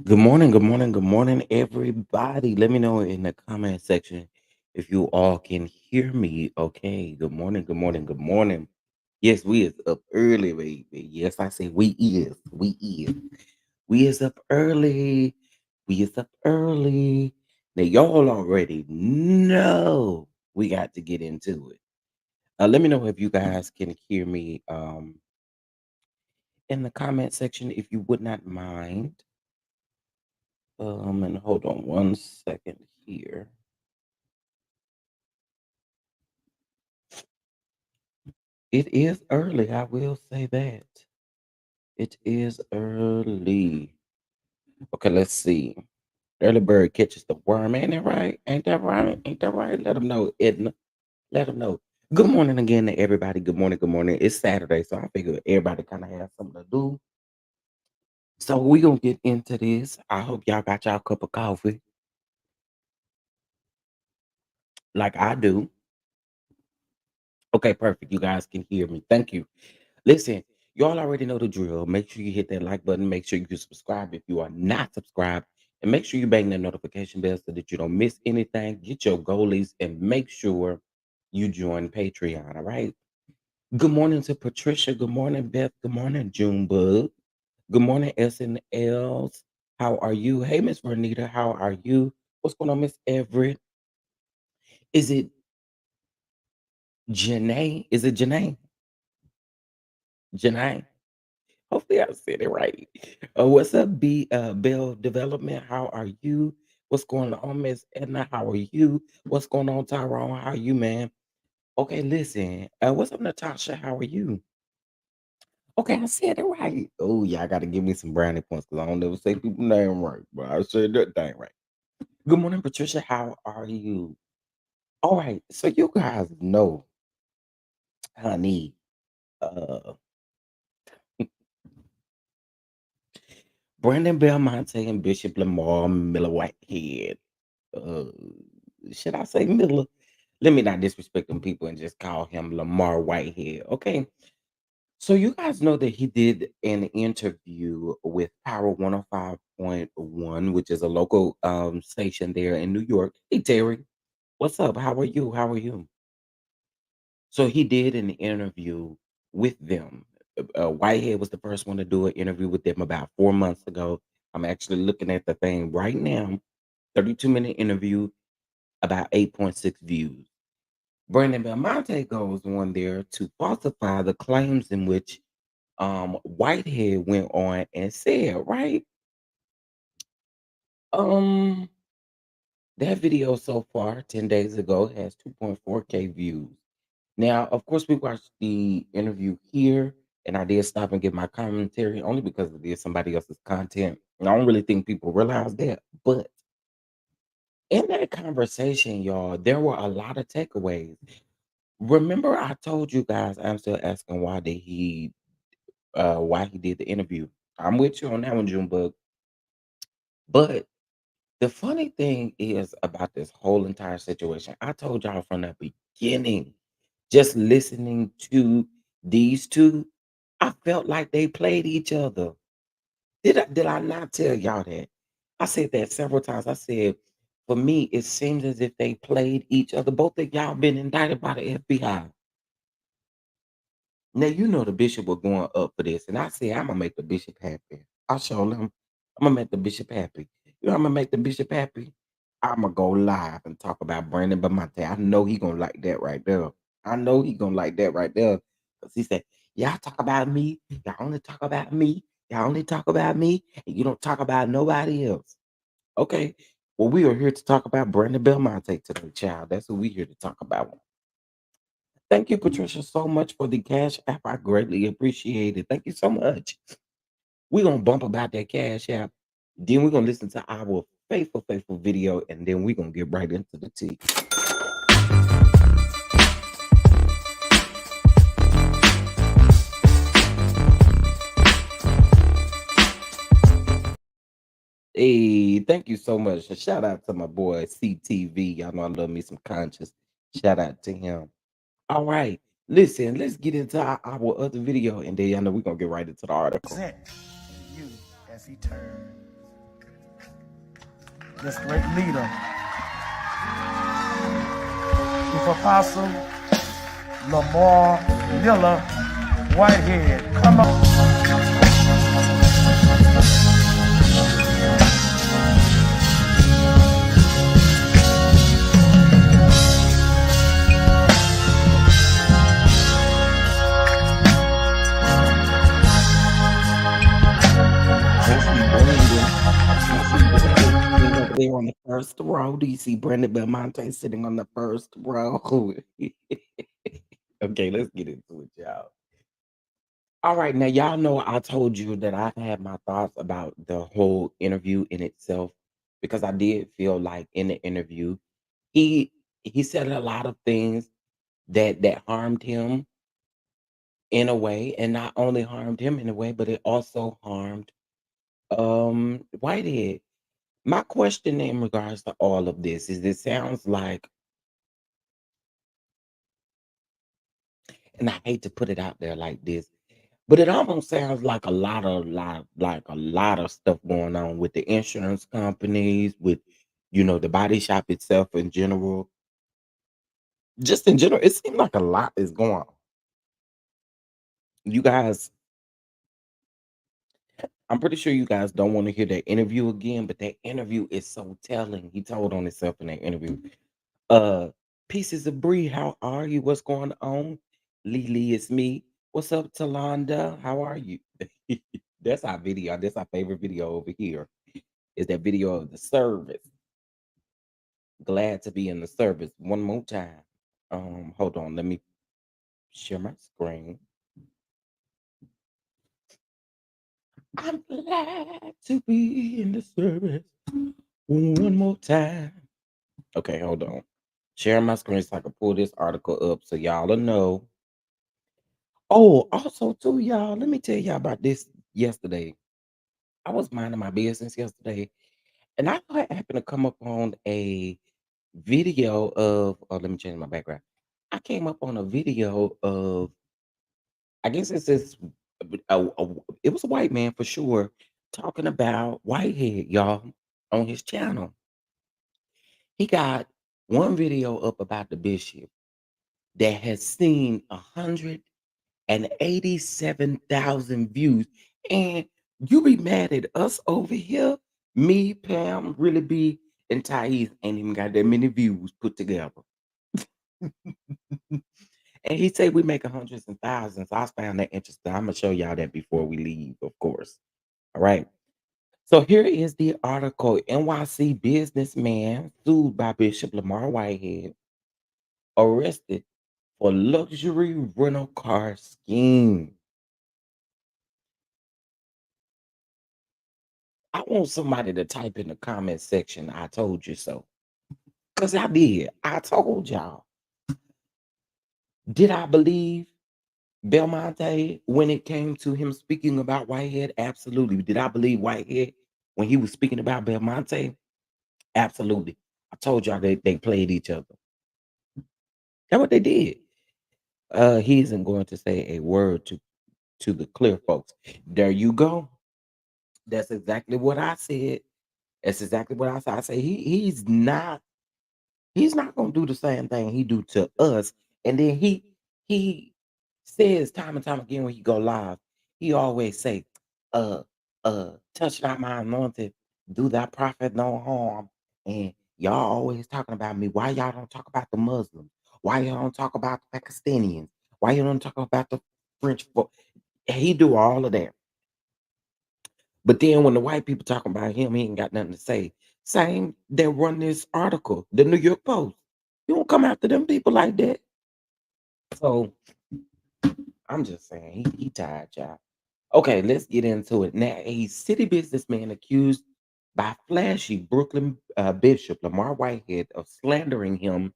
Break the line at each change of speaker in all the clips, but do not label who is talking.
Good morning, good morning, good morning, everybody. Let me know in the comment section if you all can hear me. Okay. Good morning, good morning, good morning. Yes, we is up early, baby. Yes, I say we is. We is up early. We is up early. Now y'all already know we got to get into it. Let me know if you guys can hear me in the comment section if you would not mind. And hold on one second here. It is early, I will say that. It is early. Okay, let's see. Early bird catches the worm. Ain't that right? Ain't that right? Ain't that right? Let them know, Edna. Let them know. Good morning again to everybody. Good morning. Good morning. It's Saturday, so I figure everybody kind of has something to do. So we gonna get into this. I hope y'all got y'all cup of coffee, like I do. Okay, perfect. You guys can hear me. Thank you. Listen, y'all already know the drill. Make sure you hit that like button. Make sure you subscribe if you are not subscribed. And make sure you bang that notification bell so that you don't miss anything. Get your goalies and make sure you join Patreon. All right. Good morning to Patricia. Good morning, Beth. Good morning, Junebug. Good morning, SNLs. How are you? Hey, Miss Vernita. How are you? What's going on, Miss Everett? Is it Janae? Is it Janae? Janae? Hopefully I said it right. What's up, Bell Development? How are you? What's going on, Miss Edna? How are you? What's going on, Tyrone? How are you, man? Okay, listen. What's up, Natasha? How are you? Okay, I said it right. Oh, yeah, I got to give me some brownie points because I don't never say people's name right, but I said that thing right. Good morning, Patricia. How are you? All right, so you guys know, honey, uh, Brandon Belmonte and Bishop Lamar Miller Whitehead. uh should I say Miller? Let me not disrespect them people and just call him Lamar Whitehead. Okay. So you guys know that he did an interview with Power 105.1, which is a local station there in New York. Hey Terry, what's up? How are you? How are you? So he did an interview with them. Whitehead was the first one to do an interview with them about 4 months ago. I'm actually looking at the thing right now. 32-minute interview, about 8.6 views. Brandon Belmonte goes on there to falsify the claims in which Whitehead went on and said, right? Um, that video so far, 10 days ago, has 2.4K views. Now, of course, we watched the interview here, and I did stop and get my commentary only because it is somebody else's content. And I don't really think people realize that. But in that conversation, y'all, there were a lot of takeaways. Remember, I told you guys I'm still asking why he did the interview. I'm with you on that one, Junebug. But the funny thing is about this whole entire situation, I told y'all from the beginning, just listening to these two, I felt like they played each other. Did I not tell y'all that? I said that several times. I said, for me, it seems as if they played each other. Both of y'all been indicted by the FBI. Now you know the bishop was going up for this, and I said I'm gonna make the bishop happy. I showed him I'm gonna make the bishop happy. You know I'm gonna make the bishop happy. I'm gonna go live and talk about Brandon Belmonte. I know he gonna like that right there. I know he gonna like that right there. Cause he said, "Y'all talk about me. Y'all only talk about me. Y'all only talk about me, and you don't talk about nobody else." Okay. Well, we are here to talk about Brandon Belmonte today, child. That's what we here to talk about. Thank you, Patricia, so much for the cash app. I greatly appreciate it. Thank you so much. We're gonna bump about that cash app. Then we're gonna listen to our faithful video, and then we're gonna get right into the tea. Hey, thank you so much. A shout out to my boy CTV. Y'all know I love me some conscious. Shout out to him. All right. Listen, let's get into our other video, and then y'all know we're gonna get right into the article.
Present you as he turned this great leader, Chief Apostle Lamar Miller Whitehead. Come on.
There on the first row. Do you see Brandon Belmonte sitting on the first row? Okay, let's get into it, y'all. All right, now y'all know I told you that I had my thoughts about the whole interview in itself because I did feel like in the interview he he said a lot of things that harmed him in a way, and not only harmed him in a way, but it also harmed Whitehead. My question in regards to all of this is it sounds like, and I hate to put it out there like this, but it almost sounds like a lot of stuff going on with the insurance companies, with the body shop itself in general. Just in general, it seems like a lot is going on. You guys, I'm pretty sure you guys don't want to hear that interview again, but that interview is so telling. He told on himself in that interview. Uh, Pieces of Brie, how are you? What's going on? Lily, it's me. What's up, Talonda? How are you? That's our video. That's our favorite video over here. Is that video of the service. Glad to be in the service. One more time. Hold on. Let me share my screen. I'm glad to be in the service. One more time. Okay, hold on. Sharing my screen so I can pull this article up so y'all will know. Oh, also too, y'all, let me tell y'all about this yesterday. I was minding my business yesterday, and I happened to come up on a video of let me change my background. I came up on a video of, I guess it's this it was a white man for sure, talking about Whitehead, y'all, on his channel. He got one video up about the bishop that has seen 187,000 views. And you be mad at us over here? Me, Pam, Really B, and Thais ain't even got that many views put together. And he said we making hundreds and thousands. I found that interesting. I'm gonna show y'all that before we leave, of course. All right. So here is the article. NYC businessman sued by Bishop Lamar Whitehead arrested for luxury rental car scheme. I want somebody to type in the comment section, I told you so. Because I did. I told y'all. Did I believe Belmonte when it came to him speaking about Whitehead? Absolutely. Did I believe Whitehead when he was speaking about Belmonte? Absolutely. I told y'all they played each other. That's what they did. He isn't going to say a word to the clear folks. There you go. That's exactly what I said. That's exactly what I said. I say he's not gonna do the same thing he do to us. And then he says time and time again when he go live, he always say, uh touch not my anointed, do that prophet no harm. And y'all always talking about me. Why y'all don't talk about the Muslims? Why y'all don't talk about the Pakistanians? Why you don't talk about the French folk? He do all of that. But then when the white people talking about him, he ain't got nothing to say. Same, they run this article, the New York Post. You don't come after them people like that. So I'm just saying, he tired, y'all. Okay, let's get into it. Now, a city businessman accused by flashy Brooklyn Bishop Lamar Whitehead of slandering him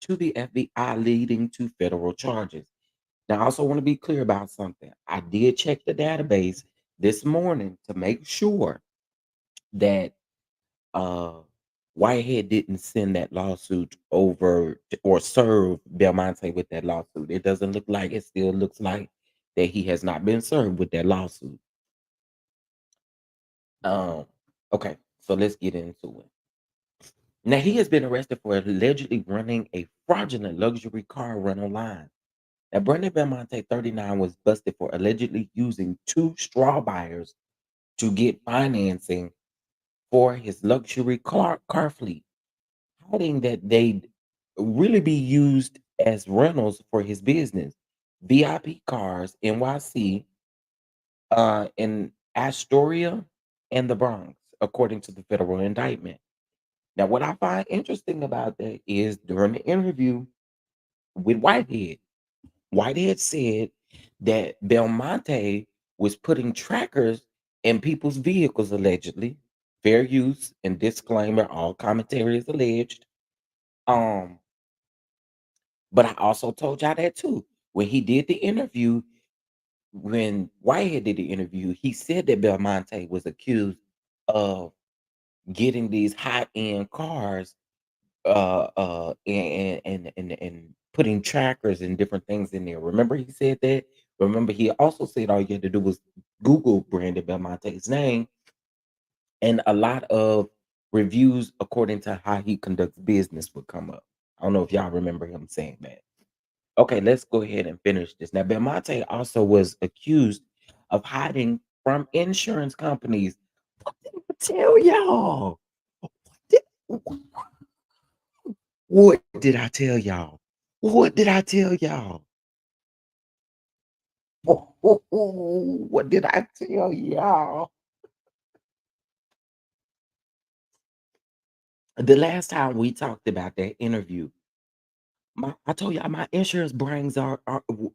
to the FBI, leading to federal charges. Now, I also want to be clear about something. I did check the database this morning to make sure that uh Whitehead didn't send that lawsuit over or serve Belmonte with that lawsuit. It doesn't look like it still looks like that he has not been served with that lawsuit. Um, okay, so let's get into it. Now he has been arrested for allegedly running a fraudulent luxury car rental line. Now Brandon Belmonte, 39, was busted for allegedly using two straw buyers to get financing for his luxury car fleet, hiding that they'd really be used as rentals for his business. VIP Cars NYC in Astoria and the Bronx, according to the federal indictment. Now, what I find interesting about that is during the interview with Whitehead, Whitehead said that Belmonte was putting trackers in people's vehicles allegedly. Fair use and disclaimer, all commentary is alleged. Um, But I also told y'all that too. When he did the interview, when Whitehead did the interview, he said that Belmonte was accused of getting these high-end cars, and putting trackers and different things in there. Remember he said that? Remember he also said all you had to do was Google Brandon Belmonte's name, and a lot of reviews according to how he conducts business would come up. I don't know if y'all remember him saying that. Okay, let's go ahead and finish this. Now, Belmonte also was accused of hiding from insurance companies. What did I tell y'all? Did- What did I tell y'all? What did I tell y'all? What did I tell y'all? The last time we talked about that interview, I told y'all my insurance brains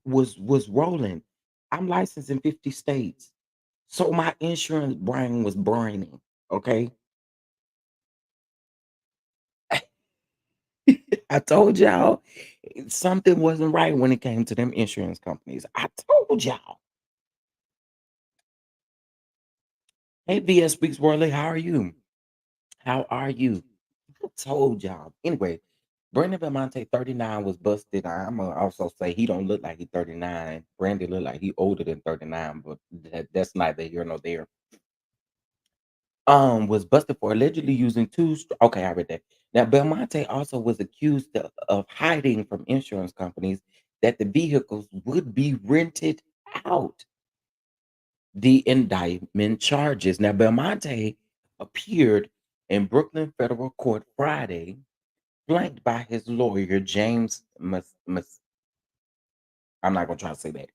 was rolling. I'm licensed in 50 states. So my insurance brain was braining. Okay. I told y'all something wasn't right when it came to them insurance companies. I told y'all. Hey, VS Speaks Worley, how are you? How are you? I told y'all. Anyway, Brandon Belmonte, 39, was busted. I'm gonna also say he don't look like he's 39. Brandon look like he older than 39, but that's neither here nor there. Was busted for allegedly using okay, I read that. Now Belmonte also was accused of hiding from insurance companies that the vehicles would be rented out. The indictment charges. Now Belmonte appeared in Brooklyn federal court Friday, flanked by his lawyer James I'm not gonna try to say that.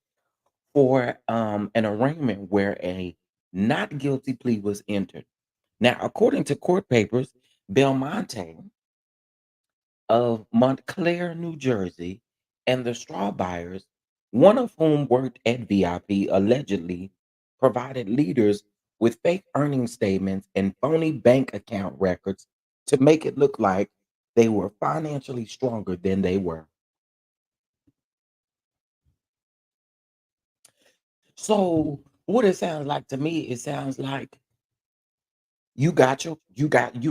For an arraignment where a not guilty plea was entered. Now, according to court papers, Belmonte of Montclair, New Jersey, and the straw buyers, one of whom worked at VIP, allegedly provided leaders with fake earning statements and phony bank account records to make it look like they were financially stronger than they were. So, what it sounds like to me, it sounds like you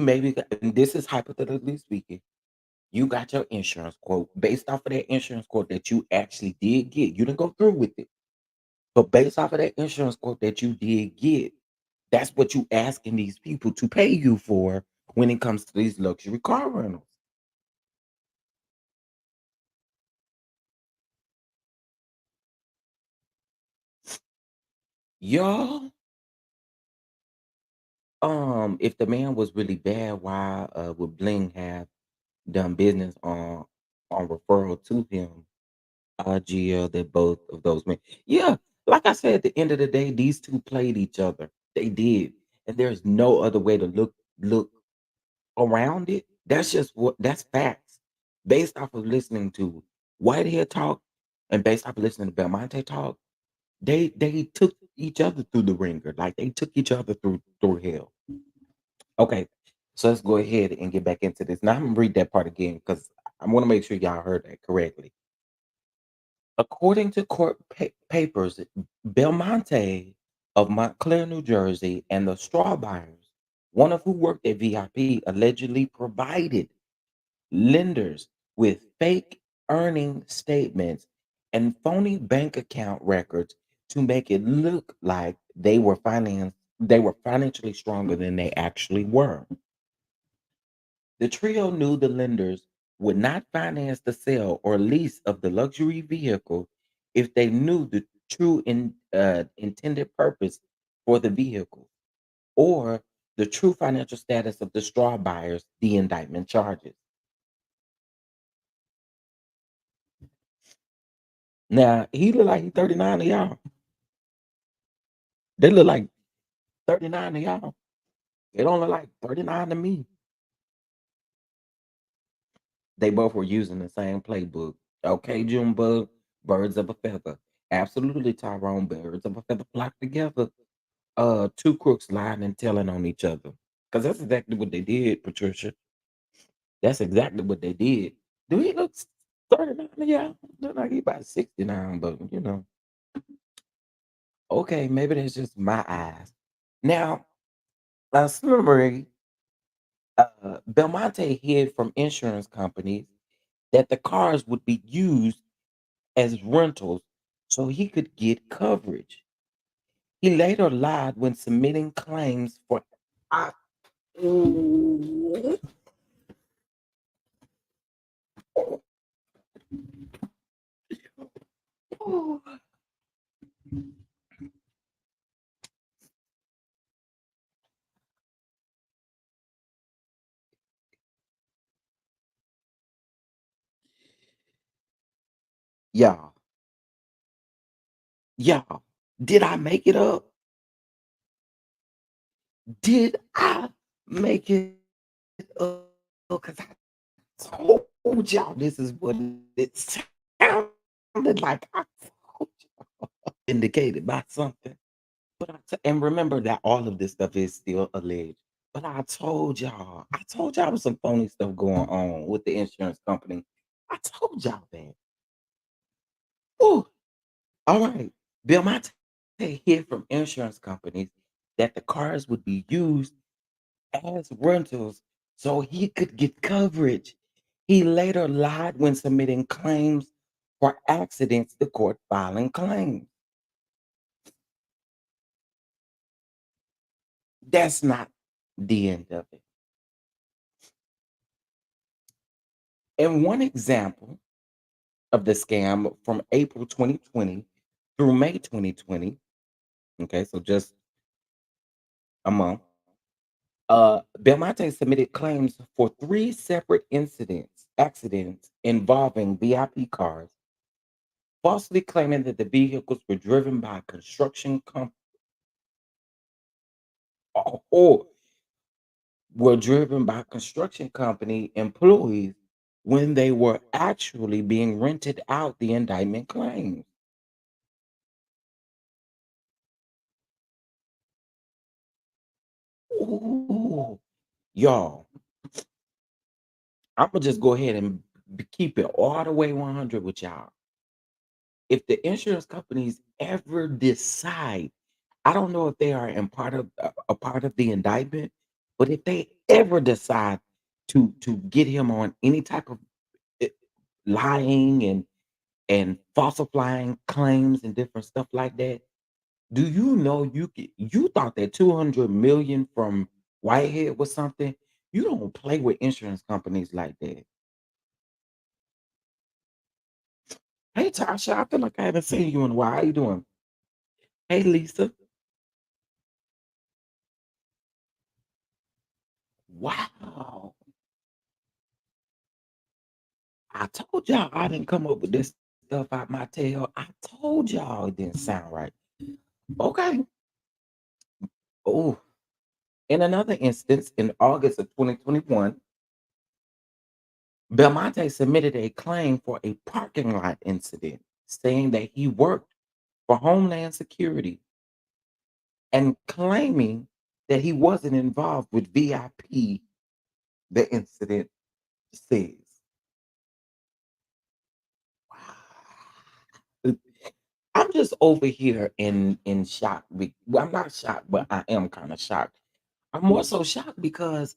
maybe got, and this is hypothetically speaking, you got your insurance quote based off of that insurance quote that you actually did get. You didn't go through with it, but based off of that insurance quote that you did get, that's what you asking these people to pay you for when it comes to these luxury car rentals. Y'all, if the man was really bad, why would Bling have done business on referral to him? GL that both of those men. Yeah, like I said, at the end of the day, these two played each other. They did, and there's no other way to look around it. That's just what that's facts. Based off of listening to Whitehead talk and based off of listening to Belmonte talk, they took each other through the ringer. Like they took each other through hell. Okay, so let's go ahead and get back into this. Now I'm gonna read that part again because I want to make sure y'all heard that correctly. According to court papers, Belmonte of Montclair, New Jersey, and the straw buyers, one of who worked at VIP, allegedly provided lenders with fake earning statements and phony bank account records to make it look like they were financially stronger than they actually were. The trio knew the lenders would not finance the sale or lease of the luxury vehicle if they knew the true intended purpose for the vehicle or the true financial status of the straw buyers the indictment charges. Now, he look like he's 39 to y'all. They look like 39 to y'all. They don't look like 39 to me. They both were using the same playbook. Okay, Junebug, birds of a feather. Absolutely, Tyrone, birds of a feather flock together. Two crooks lying and telling on each other. Because that's exactly what they did, Patricia. That's exactly what they did. Do he look 39? Yeah, look like he about 69, but okay, maybe that's just my eyes. Now, summary, Belmonte hid from insurance companies that the cars would be used as rentals so he could get coverage. He later lied when submitting claims for. I- Y'all, y'all, did I make it up? Did I make it up? Because I told y'all this is what it sounded like. I told you, indicated by something. But and remember that all of this stuff is still alleged. But I told y'all was some phony stuff going on with the insurance company. I told y'all that. Ooh, all right. Bill Mate hear from insurance companies that the cars would be used as rentals so he could get coverage. He later lied when submitting claims for accidents to court filing claims. That's not the end of it. And one example of the scam from April 2020 through May 2020, okay, so just a month, Belmonte submitted claims for three separate accidents involving VIP cars falsely claiming that the vehicles were driven by construction or were driven by construction company employees when they were actually being rented out, the indictment claims. Ooh, y'all, I'm gonna just go ahead and keep it all the way 100 with y'all. If the insurance companies ever decide, I don't know if they are in part of a part of the indictment, but if they ever decide to get him on any type of eh, lying and falsifying claims and different stuff like that, do you know you thought that 200 million from Whitehead was something? You don't play with insurance companies like that. Hey Tasha, I feel like I haven't seen you in a while. How you doing? Hey Lisa. Wow. I told y'all I didn't come up with this stuff out my tail. I told y'all it didn't sound right. Okay. Oh, in another instance, in August of 2021, Belmonte submitted a claim for a parking lot incident, saying that he worked for Homeland Security and claiming that he wasn't involved with VIP, the incident says. Wow. I'm just over here in shock. Well, I'm not shocked, but I am kind of shocked. I'm more so shocked because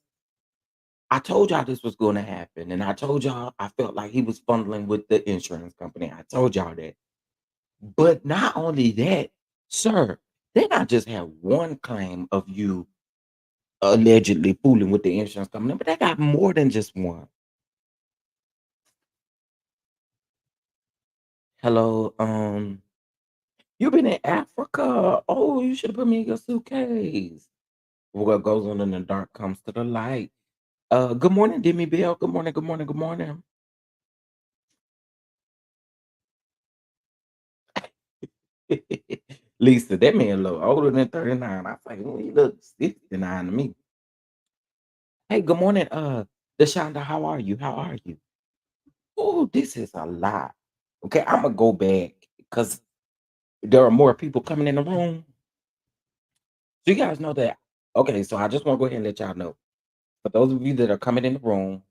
I told y'all this was going to happen, and I told y'all I felt like he was fumbling with the insurance company. I told y'all that. But not only that, sir, they not just have one claim of you allegedly fooling with the insurance company, but they got more than just one. Hello, you been in Africa? Oh, you should have put me in your suitcase. What goes on in the dark comes to the light. Good morning, Demi Bell. Good morning, good morning, good morning. Lisa, that man look older than 39. I was like, well, he looks 69 to me. Hey, good morning, Deshonda. How are you? How are you? Oh, this is a lot. Okay, I'm gonna go back because there are more people coming in the room. So you guys know that. Okay, so I just want to go ahead and let y'all know. For those of you that are coming in the room,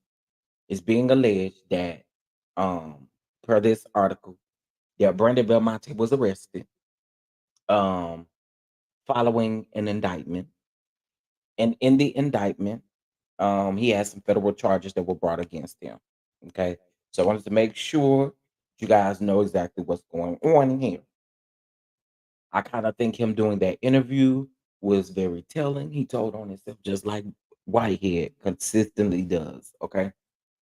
it's being alleged that, um, per this article, that Brandon Belmonte was arrested, um, following an indictment, and in the indictment, he has some federal charges that were brought against him. Okay, so I wanted to make sure you guys know exactly what's going on here. I kind of think him doing that interview was very telling. He told on himself just like Whitehead consistently does. Okay.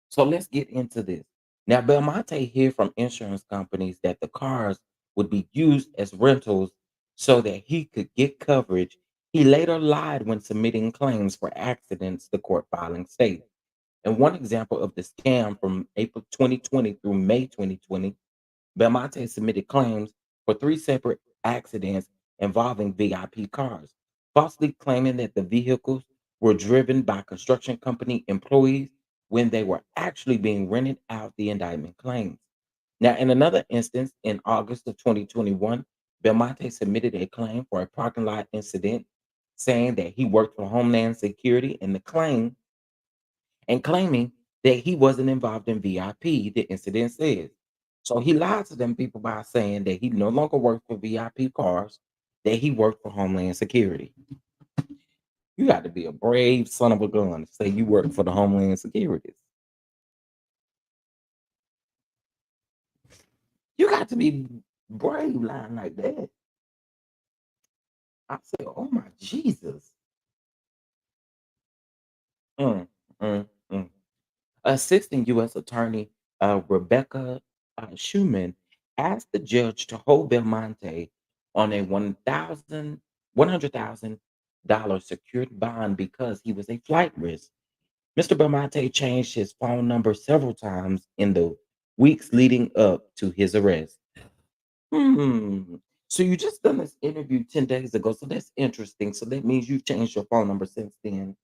So let's get into this. Now, Belmonte heard from insurance companies that the cars would be used as rentals so that he could get coverage. He later lied when submitting claims for accidents, the court filing stated. And one example of the scam from April 2020 through May 2020, Belmonte submitted claims for three separate accidents involving VIP cars, falsely claiming that the vehicles were driven by construction company employees when they were actually being rented out, the indictment claims. Now, in another instance, in August of 2021, Belmonte submitted a claim for a parking lot incident, saying that he worked for Homeland Security and the claim and claiming that he wasn't involved in VIP, the incident says. So he lied to them people by saying that he no longer worked for VIP cars, that he worked for Homeland Security. You got to be a brave son of a gun to say you work for the Homeland Security. You got to be brave lying like that. I said, oh my Jesus. Mm, mm. Assistant U.S. Attorney Rebecca Schuman asked the judge to hold Belmonte on a $100,000 secured bond because he was a flight risk. Mr. Belmonte changed his phone number several times in the weeks leading up to his arrest. Hmm. So you just done this interview 10 days ago. So that's interesting. So that means you've changed your phone number since then.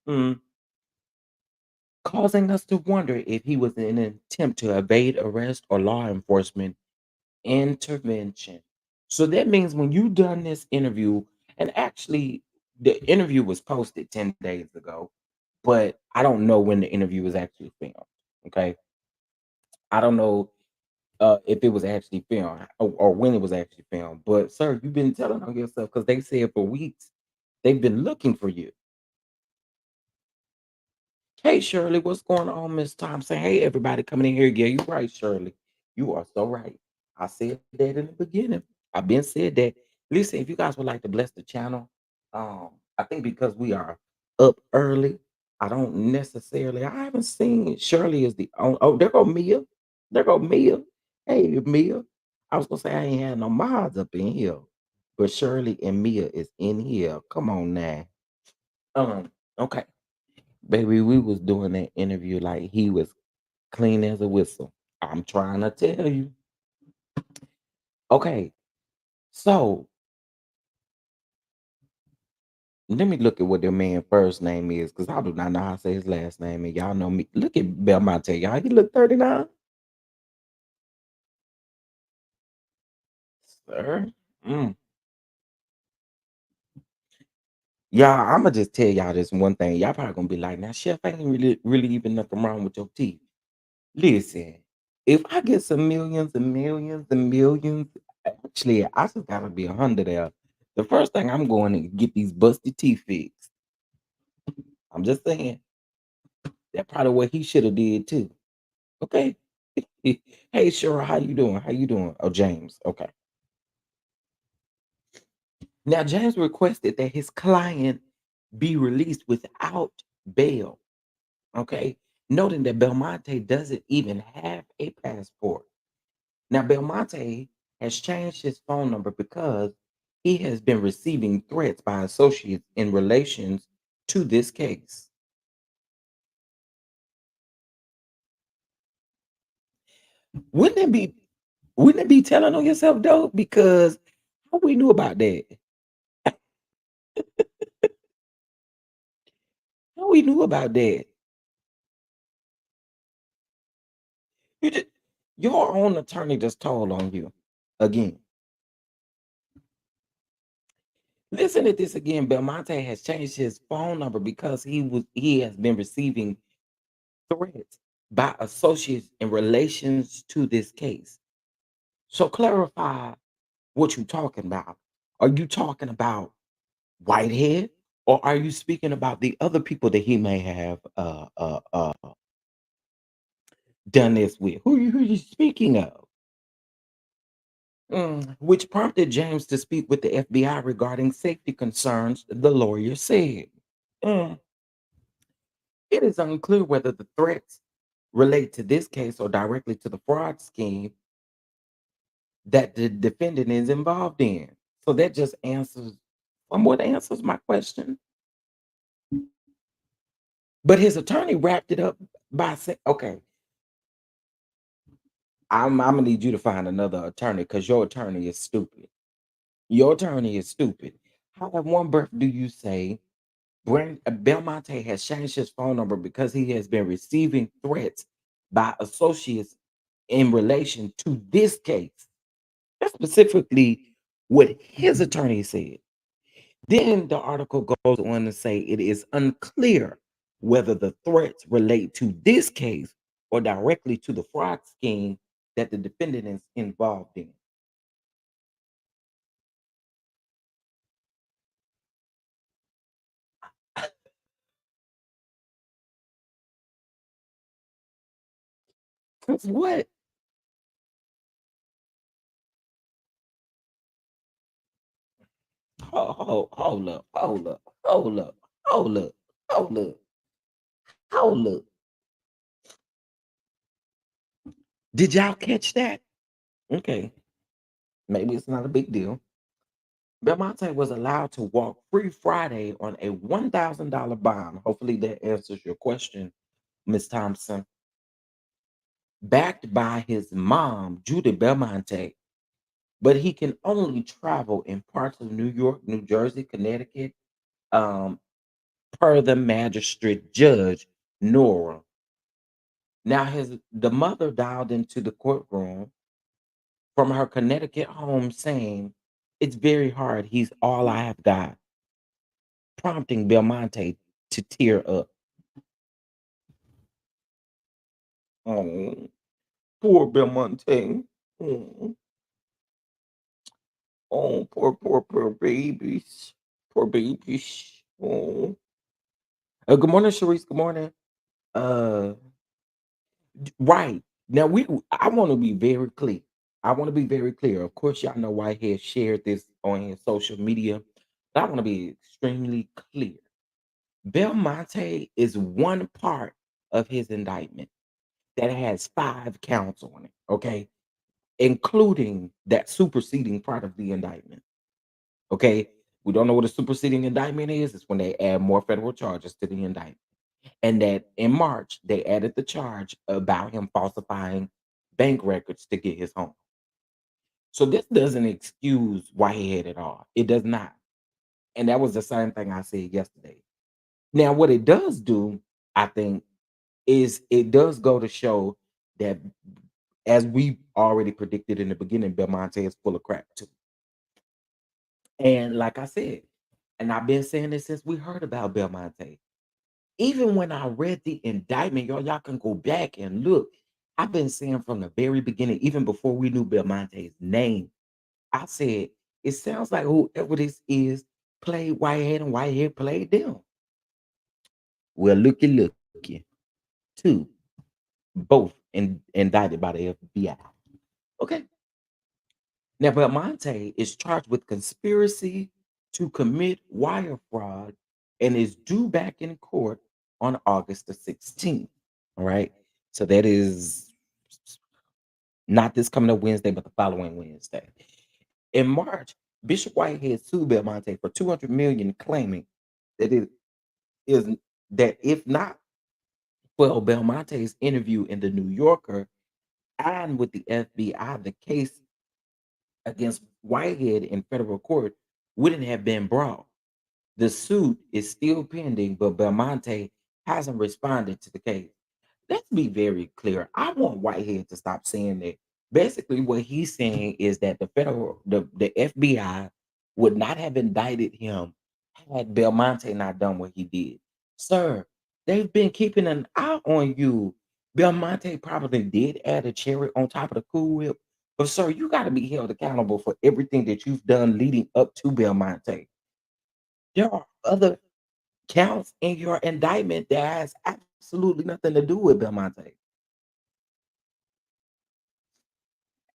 Causing us to wonder if he was in an attempt to evade arrest or law enforcement intervention. So that means when you done this interview, and actually the interview was posted 10 days ago, but I don't know when the interview was actually filmed. Okay. I don't know if it was actually filmed or when it was actually filmed. But sir, you've been telling on yourself because they said for weeks they've been looking for you. Hey Shirley, what's going on, Miss Thompson? Hey everybody coming in here. Yeah, you're right, Shirley. You are so right. I said that in the beginning. I've been said that. Listen, if you guys would like to bless the channel, I think because we are up early, I don't necessarily. I haven't seen Shirley is the only. Oh, there go Mia. There go Mia. Hey Mia. I was gonna say I ain't had no mods up in here, but Shirley and Mia is in here. Come on now. Okay. Baby, we was doing that interview like he was clean as a whistle. I'm trying to tell you. Okay, so let me look at what the man first name is, because I do not know how to say his last name. And y'all know me. Look at Belmonte, y'all. He look 39. Sir. Mm. Y'all, I'ma just tell y'all this one thing. Y'all probably gonna be like, now, Chef, ain't really even nothing wrong with your teeth. Listen, if I get some millions and millions and millions, actually, I just gotta be 100 there. The first thing I'm going to get these busted teeth fixed. I'm just saying that probably what he should have did too. Okay. Hey, Cheryl, how you doing? How you doing? Oh, James. Okay. Now, James requested that his client be released without bail. Okay. Noting that Belmonte doesn't even have a passport. Now, Belmonte has changed his phone number because he has been receiving threats by associates in relations to this case. Wouldn't it be wouldn't it be telling on yourself though? Because how we knew about that? How we knew about that? You just, your own attorney just told on you again. Listen to this again. Belmonte has changed his phone number because he has been receiving threats by associates in relations to this case. So clarify what you're talking about. Are you talking about Whitehead, or are you speaking about the other people that he may have done this with? Who you speaking of? Which prompted James to speak with the FBI regarding safety concerns, the lawyer said. Mm, it is unclear whether the threats relate to this case or directly to the fraud scheme that the defendant is involved in. So that just somewhat answers my question. But his attorney wrapped it up by saying, okay, I'm gonna need you to find another attorney because your attorney is stupid. Your attorney is stupid. How at one breath do you say Belmonte has changed his phone number because he has been receiving threats by associates in relation to this case? That's specifically what his attorney said. Then the article goes on to say it is unclear whether the threats relate to this case or directly to the fraud scheme that the defendant is involved in. 'Cause what? Hold up, hold up, hold up, hold up, hold up, hold up. Did y'all catch that? Okay, maybe it's not a big deal. Belmonte was allowed to walk free Friday on a $1,000 bond. Hopefully that answers your question, Miss Thompson. Backed by his mom, Judy Belmonte. but he can only travel in parts of New York, New Jersey, Connecticut, um, per the magistrate judge, Nora. Now, the mother dialed into the courtroom from her Connecticut home saying, "It's very hard. He's all I have got," prompting Belmonte to tear up. Oh, poor Belmonte. Oh, oh, poor babies. Poor babies. Oh. Good morning, Sharice. Good morning. Uh, right. Now I want to be very clear. I want to be very clear. Of course, y'all know Whitehead shared this on his social media, but I want to be extremely clear. Belmonte is one part of his indictment that has 5 counts on it, okay? Including that superseding part of the indictment. Okay. We don't know what a superseding indictment is. It's when they add more federal charges to the indictment. And that in March, they added the charge about him falsifying bank records to get his home. So this doesn't excuse Whitehead at all. It does not. And that was the same thing I said yesterday. Now, what it does do, I think, is it does go to show that, as we already predicted in the beginning, Belmonte is full of crap too. And like I said, and I've been saying this since we heard about Belmonte. Even when I read the indictment, y'all can go back and look. I've been saying from the very beginning, even before we knew Belmonte's name, I said, it sounds like whoever this is played Whitehead and Whitehead played them. Well, looky, two, both indicted by the FBI. Okay. Now, Belmonte is charged with conspiracy to commit wire fraud and is due back in court on August the 16th. All right. So that is not this coming up Wednesday, but the following Wednesday. In March, Bishop Whitehead sued Belmonte for 200 million, claiming that it is that if not for Belmonte's interview in the New Yorker and with the FBI, the case against Whitehead in federal court wouldn't have been brought. The suit is still pending, but Belmonte hasn't responded to the case. Let's be very clear. I want Whitehead to stop saying that. Basically, what he's saying is that the FBI would not have indicted him had Belmonte not done what he did. Sir, they've been keeping an eye on you. Belmonte probably did add a cherry on top of the Cool Whip. But sir, you got to be held accountable for everything that you've done leading up to Belmonte. There are other counts in your indictment that has absolutely nothing to do with Belmonte.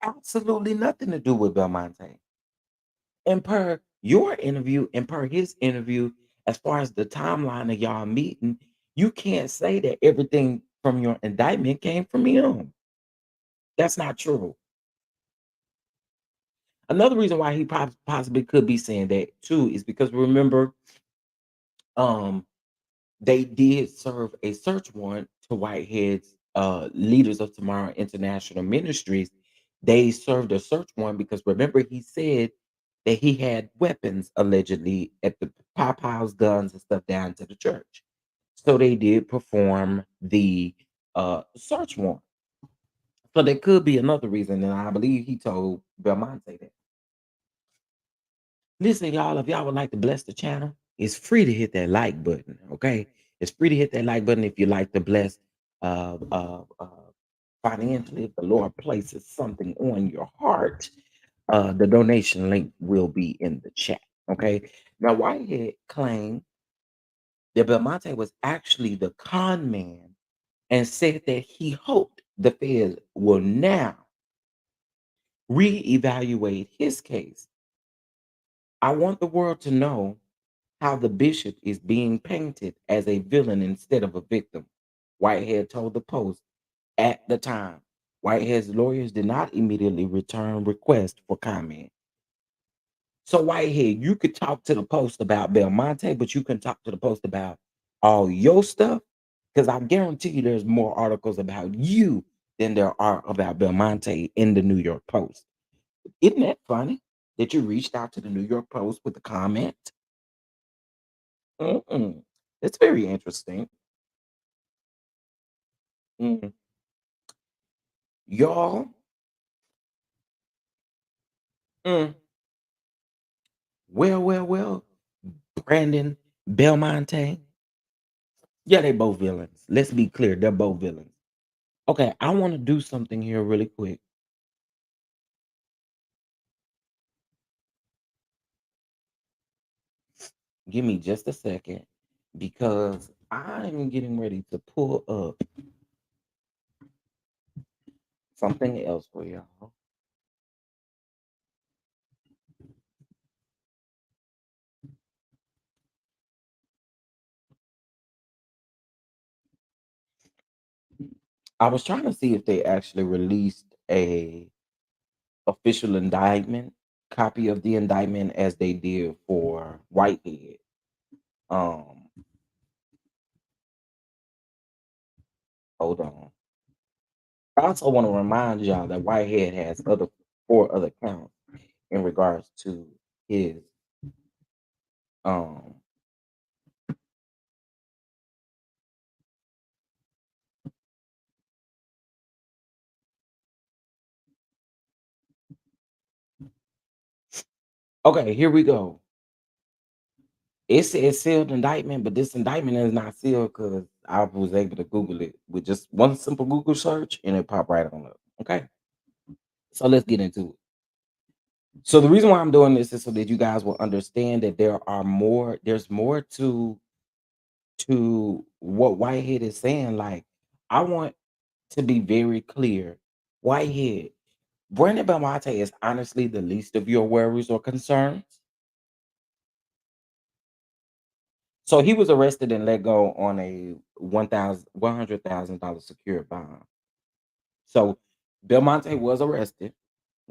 Absolutely nothing to do with Belmonte. And per your interview and per his interview, as far as the timeline of y'all meeting, you can't say that everything from your indictment came from him. That's not true. Another reason why he possibly could be saying that too is because remember, um, they did serve a search warrant to Whitehead's Leaders of Tomorrow International Ministries. They served a search warrant because remember he said that he had weapons allegedly at the Popeyes guns and stuff down to the church. So they did perform the search warrant. So there could be another reason, and I believe he told Belmonte that. Listen, y'all, if y'all would like to bless the channel, it's free to hit that like button. Okay. It's free to hit that like button if you like to bless uh uh uh financially. If the Lord places something on your heart, the donation link will be in the chat. Okay. Now Whitehead claimed that Belmonte was actually the con man and said that he hoped the feds will now reevaluate his case. I want the world to know how the bishop is being painted as a villain instead of a victim. Whitehead told the Post at the time. Whitehead's lawyers did not immediately return requests for comment. So, Whitehead, you could talk to the Post about Belmonte, but you can talk to the Post about all your stuff because I guarantee you there's more articles about you than there are about Belmonte in the New York Post. Isn't that funny that you reached out to the New York Post with a comment? Mm-mm. It's very interesting. Mm. Y'all, mm, well, Brandon, Belmonte. Yeah, they both villains. Let's be clear, they're both villains. Okay, I want to do something here really quick. Give me just a second because I'm getting ready to pull up something else for y'all. I was trying to see if they actually released a official indictment, copy of the indictment as they did for Whitehead. Um, Hold on. I also want to remind y'all that Whitehead has other four other counts in regards to his um okay, here we go. It says sealed indictment, but this indictment is not sealed because I was able to Google it with just one simple Google search and it popped right on up. Okay. So let's get into it. So the reason why I'm doing this is so that you guys will understand that there's more to what Whitehead is saying. Like, I want to be very clear. Whitehead, Brandon Belmonte is honestly the least of your worries or concerns. So he was arrested and let go on a $100,000 secured bond. So Belmonte was arrested.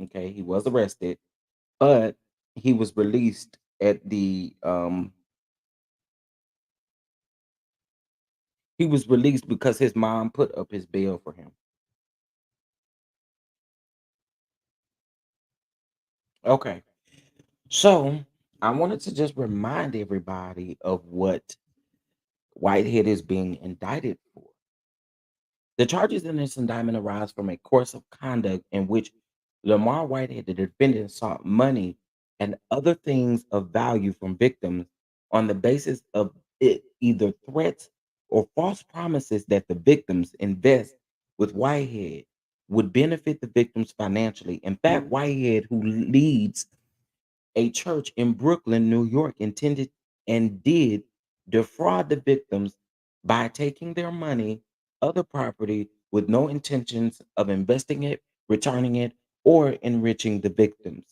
Okay, he was arrested, but he was released at the he was released because his mom put up his bail for him. Okay. So I wanted to just remind everybody of what Whitehead is being indicted for. The charges in this indictment arise from a course of conduct in which Lamar Whitehead, the defendant, sought money and other things of value from victims on the basis of either threats or false promises that the victims invest with Whitehead would benefit the victims financially. In fact, Whitehead, who leads a church in Brooklyn, New York, intended and did defraud the victims by taking their money, other property, with no intentions of investing it, returning it, or enriching the victims.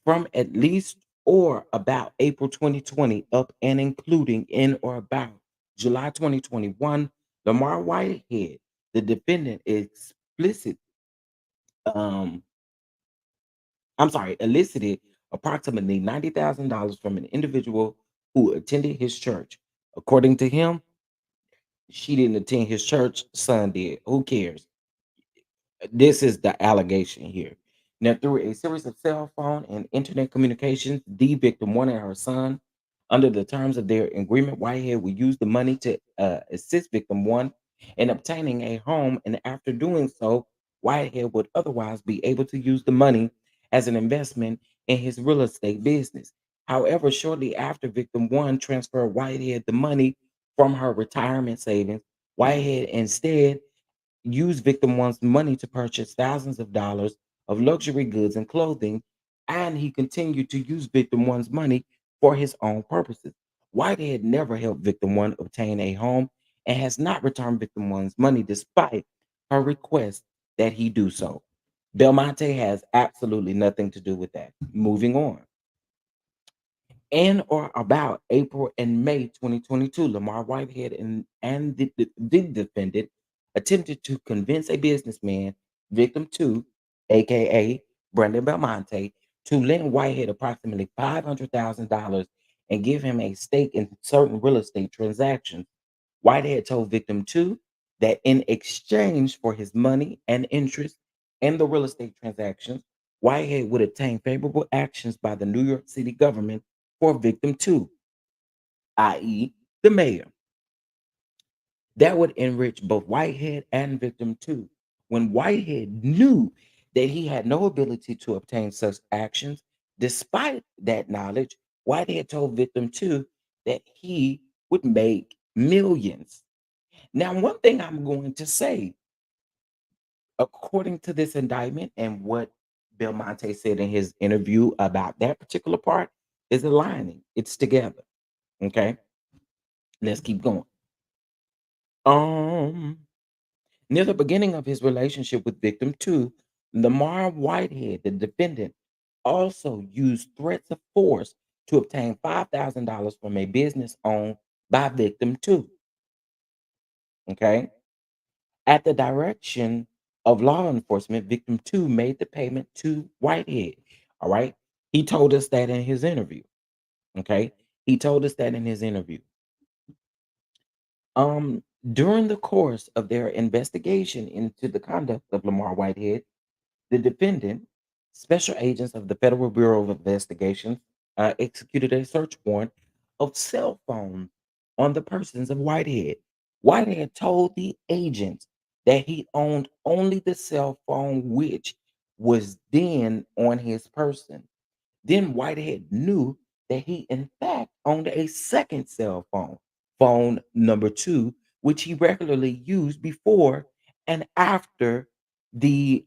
From at least or about April 2020 up and including in or about July 2021, Lamar Whitehead, the defendant, um, elicited approximately $90,000 from an individual who attended his church. According to him, she didn't attend his church, son did. Who cares? This is the allegation here. Now, through a series of cell phone and internet communications, the victim one and her son, under the terms of their agreement, Whitehead would use the money to assist victim one in obtaining a home, and after doing so, Whitehead would otherwise be able to use the money as an investment in his real estate business. However, shortly after victim one transferred Whitehead the money from her retirement savings, Whitehead instead used victim one's money to purchase thousands of dollars of luxury goods and clothing, and he continued to use victim one's money for his own purposes. Whitehead never helped victim one obtain a home and has not returned victim one's money despite her request that he do so. Belmonte has absolutely nothing to do with that. Moving on. In or about April and May 2022, Lamar Whitehead and the defendant attempted to convince a businessman, victim two, aka Brandon Belmonte, to lend Whitehead approximately $500,000 and give him a stake in certain real estate transactions. Whitehead told victim two that in exchange for his money and interest in the real estate transactions, Whitehead would obtain favorable actions by the New York City government for victim two, i.e., the mayor. That would enrich both Whitehead and victim two. When Whitehead knew that he had no ability to obtain such actions, despite that knowledge, Whitehead told victim two that he would make millions. Now, one thing I'm going to say, according to this indictment and what Belmonte said in his interview about that particular part, is aligning. It's together. Okay, let's keep going. Um, Near the beginning of his relationship with victim two, Lamar Whitehead, the defendant, also used threats of force to obtain $5,000 from a business owned by victim two. Okay. At the direction of law enforcement, victim two made the payment to Whitehead. All right. He told us that in his interview. Okay. He told us that in his interview. During the course of their investigation into the conduct of Lamar Whitehead, the defendant, special agents of the Federal Bureau of Investigation, executed a search warrant of cell phones on the persons of Whitehead. Whitehead told the agents that he owned only the cell phone which was then on his person. Then Whitehead knew that he, in fact, owned a second cell phone, phone number two, which he regularly used before and after the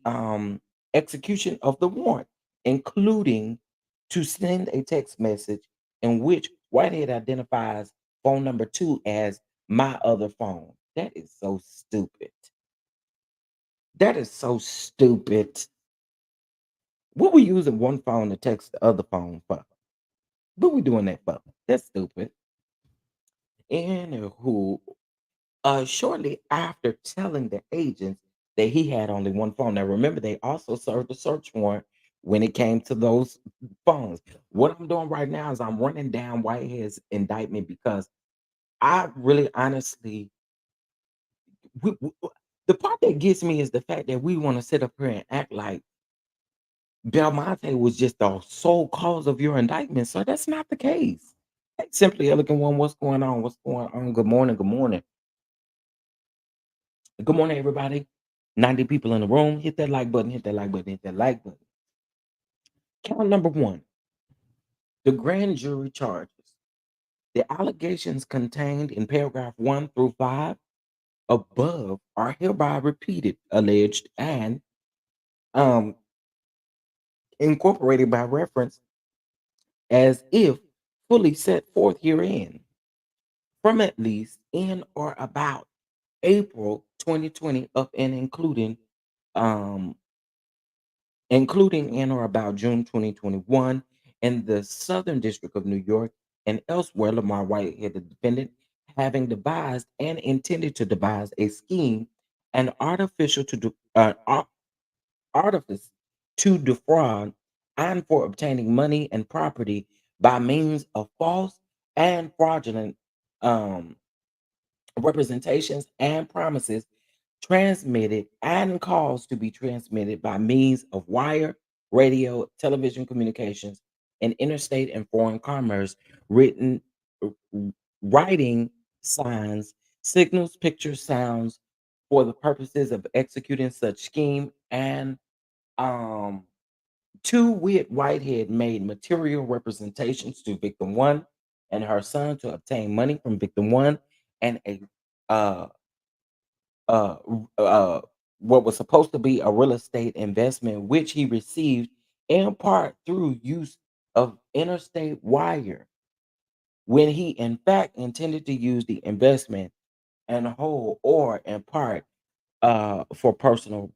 execution of the warrant, including to send a text message in which Whitehead identifies phone number two as my other phone. That is so stupid. That is so stupid. What we using one phone to text the other phone for? What we doing that for? That's stupid. Anywho, shortly after telling the agents that he had only one phone. Now, remember, they also served a search warrant when it came to those phones. What I'm doing right now is I'm running down Whitehead's indictment because I really, honestly, the part that gets me is the fact that we want to sit up here and act like Belmonte was just the sole cause of your indictment, sir. That's not the case. Hey, Simply Elegant One, what's going on? What's going on? Good morning. Good morning. Good morning, everybody. 90 people in the room. Hit that like button. Hit that like button. Hit that like button. Count number one, the grand jury charges. The allegations contained in paragraph 1 through 5 above are hereby repeated, alleged, and um, incorporated by reference as if fully set forth herein. From at least in or about April 2020 up and um including in or about June 2021 in the Southern District of New York and elsewhere, Lamar Whitehead, the defendant, having devised and intended to devise a scheme and artifice to defraud and for obtaining money and property by means of false and fraudulent um, representations and promises transmitted and calls to be transmitted by means of wire, radio, television communications, and interstate and foreign commerce, written, uh, writing, signs, signals, pictures, sounds for the purposes of executing such scheme and um to wit, Whitehead made material representations to victim one and her son to obtain money from victim one and a uh uh, what was supposed to be a real estate investment, which he received in part through use of interstate wire, when he in fact intended to use the investment in whole or in part for personal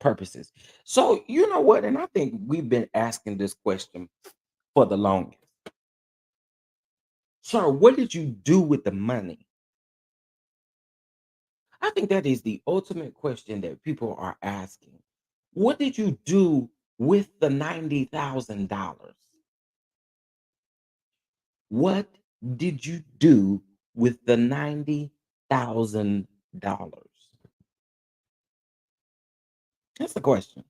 purposes. So, you know what? And I think we've been asking this question for the longest. Sir, what did you do with the money? I think that is the ultimate question that people are asking. What did you do with the $90,000? What did you do with the $90,000? That's the question.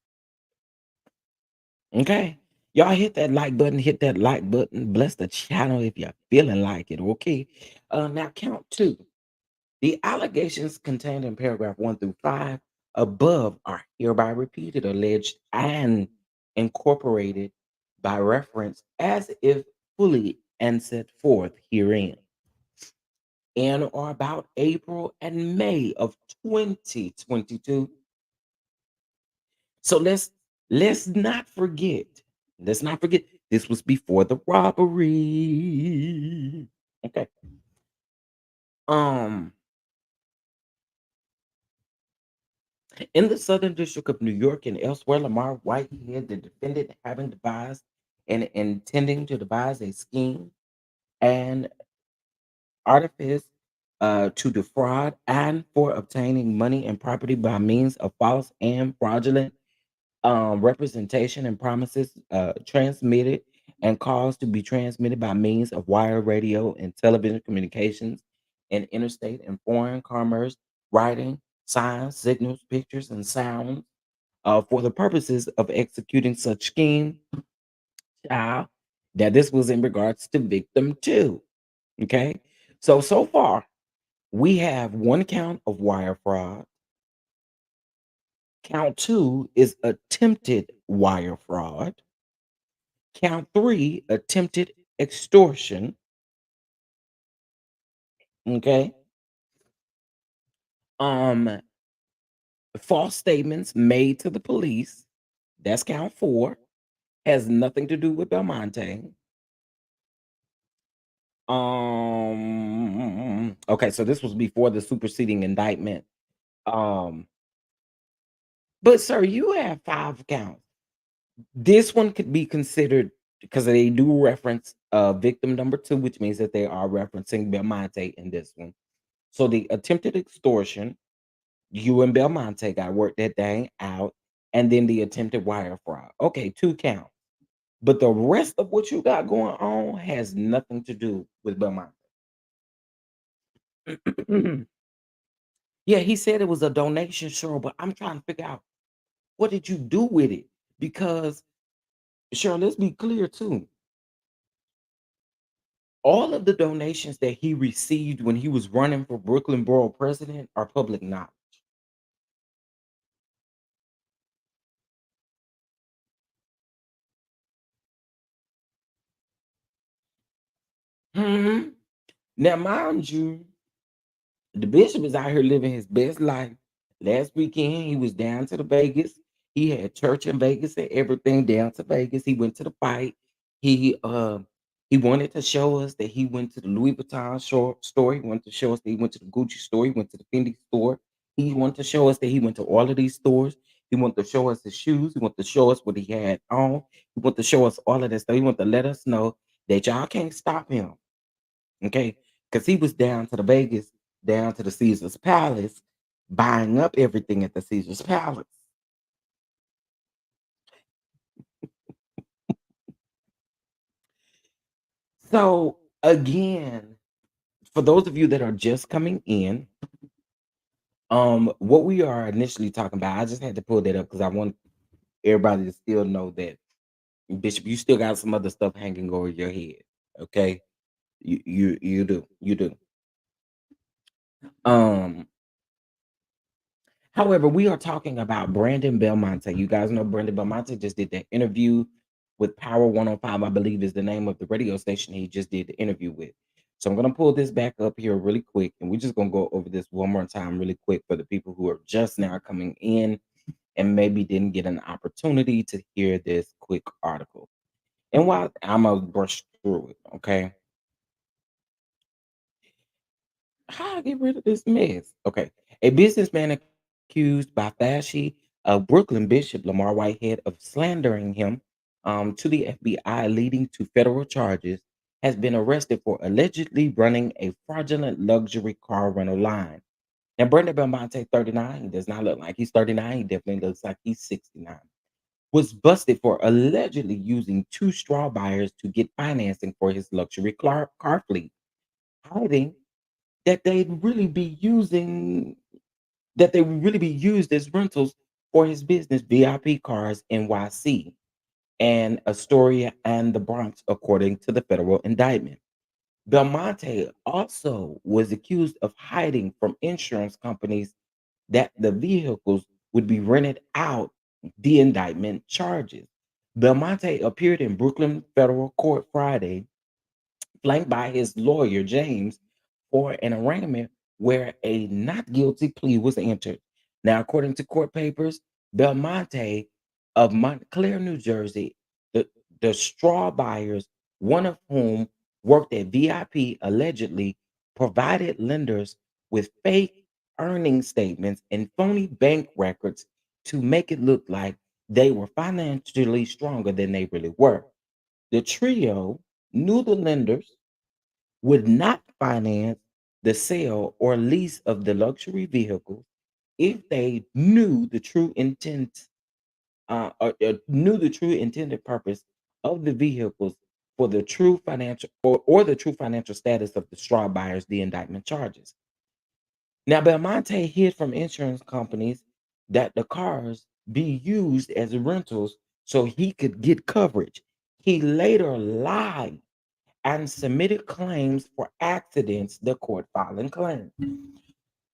Okay. Y'all hit that like button, hit that like button. Bless the channel if you're feeling like it. Okay. Now count two. The allegations contained in paragraph 1 through 5 above are hereby repeated, alleged, and incorporated by reference as if fully and set forth herein in or about April and May of 2022. So let's not forget. Let's not forget this was before the robbery. Okay. Um In the Southern District of New York and elsewhere, Lamar Whitehead, the defendant, having devised and intending to devise a scheme and artifice to defraud and for obtaining money and property by means of false and fraudulent representation and promises transmitted and caused to be transmitted by means of wire, radio, and television communications and interstate and foreign commerce, writing, signs, signals, pictures, and sounds for the purposes of executing such scheme, child, that this was in regards to victim two. Okay. So far, we have one count of wire fraud. Count two is attempted wire fraud. Count three, attempted extortion. Okay. Um, False statements made to the police. That's count four. Has nothing to do with Belmonte. Okay, so this was before the superseding indictment. Um, but sir, you have five counts. This one could be considered because they do reference victim number two, which means that they are referencing Belmonte in this one. So the attempted extortion, you and Belmonte got worked that thing out, and then the attempted wire fraud. Okay, two counts. But the rest of what you got going on has nothing to do with Belmonte. Yeah, he said it was a donation, sure, but I'm trying to figure out what did you do with it? Because sure, let's be clear too. All of the donations that he received when he was running for Brooklyn Borough president are public knowledge. Mhm. Now, mind you, the bishop is out here living his best life. Last weekend, he was down to the Vegas. He had church in Vegas and everything down to Vegas. He went to the fight. He wanted to show us that he went to the Louis Vuitton store. He wanted to show us that he went to the Gucci store. He went to the Fendi store. He wanted to show us that he went to all of these stores. He wanted to show us his shoes. He wanted to show us what he had on. He wanted to show us all of that stuff. He wanted to let us know that y'all can't stop him. Okay, because he was down to the Vegas, down to the Caesar's Palace, buying up everything at the Caesar's Palace. So again, for those of you that are just coming in, what we are initially talking about, I just had to pull that up because I want everybody to still know that Bishop, you still got some other stuff hanging over your head. Okay, you do. Um, However, we are talking about Brandon Belmonte. You guys know Brandon Belmonte just did that interview with Power 105, I believe is the name of the radio station he just did the interview with. So I'm going to pull this back up here really quick, and we're just going to go over this one more time really quick for the people who are just now coming in and maybe didn't get an opportunity to hear this quick article. And while I'm going to brush through it, okay? How I get rid of this mess? Okay. A businessman accused by Flashy of Brooklyn Bishop Lamar Whitehead of slandering him to the FBI, leading to federal charges, has been arrested for allegedly running a fraudulent luxury car rental line. Now, Brandon Belmonte, 39, he does not look like he's 39. He definitely looks like he's 69. Was busted for allegedly using two straw buyers to get financing for his luxury car fleet, hiding that they'd really be using that they would really be used as rentals for his business VIP Cars NYC. and Astoria and the Bronx, according to the federal indictment. Belmonte also was accused of hiding from insurance companies that the vehicles would be rented out the indictment charges. Belmonte appeared in Brooklyn federal court Friday, flanked by his lawyer, James, for an arraignment where a not guilty plea was entered. Now, according to court papers, Belmonte of Montclair, New Jersey, the, the straw buyers, one of whom worked at VIP, allegedly provided lenders with fake earning statements and phony bank records to make it look like they were financially stronger than they really were. The trio knew the lenders would not finance the sale or lease of the luxury vehicles if they knew the true intent knew the true intended purpose of the vehicles for the true financial or the true financial status of the straw buyers the indictment charges. Now Belmonte hid from insurance companies that the cars be used as rentals so he could get coverage. He later lied and submitted claims for accidents, the court filing claimed.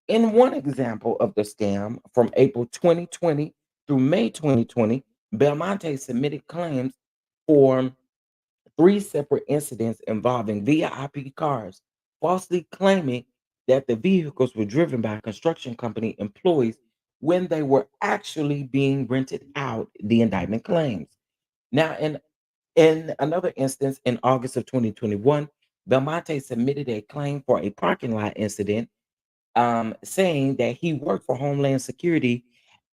In one example of the scam from April 2020 through May 2020, Belmonte submitted claims for three separate incidents involving VIP cars, falsely claiming that the vehicles were driven by construction company employees when they were actually being rented out, the indictment claims. Now, in another instance, in August of 2021, Belmonte submitted a claim for a parking lot incident, saying that he worked for Homeland Security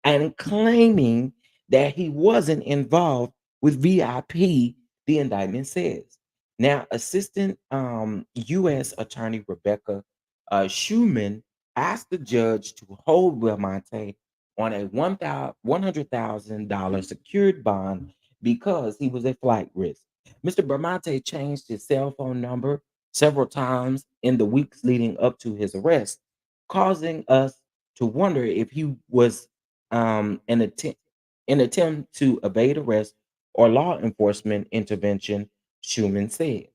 and claiming that he wasn't involved with VIP, the indictment says. Now, Assistant U.S. Attorney Rebecca Schuman asked the judge to hold Belmonte on a $100,000 secured bond because he was a flight risk. Mr. Belmonte changed his cell phone number several times in the weeks leading up to his arrest, causing us to wonder if he was an attempt to evade arrest or law enforcement intervention, Schuman said.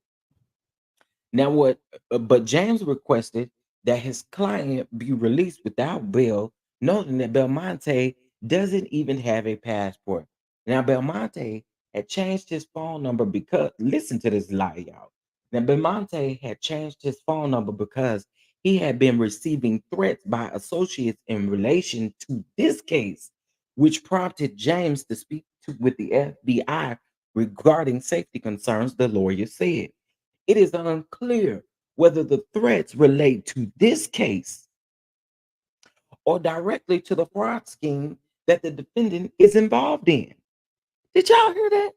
Now, but James requested that his client be released without bail, noting that Belmonte doesn't even have a passport. Now, Belmonte had changed his phone number because, listen to this lie, y'all. Now, Belmonte had changed his phone number because he had been receiving threats by associates in relation to this case, which prompted James to speak with the FBI regarding safety concerns, the lawyer said. It is unclear whether the threats relate to this case or directly to the fraud scheme that the defendant is involved in. Did y'all hear that?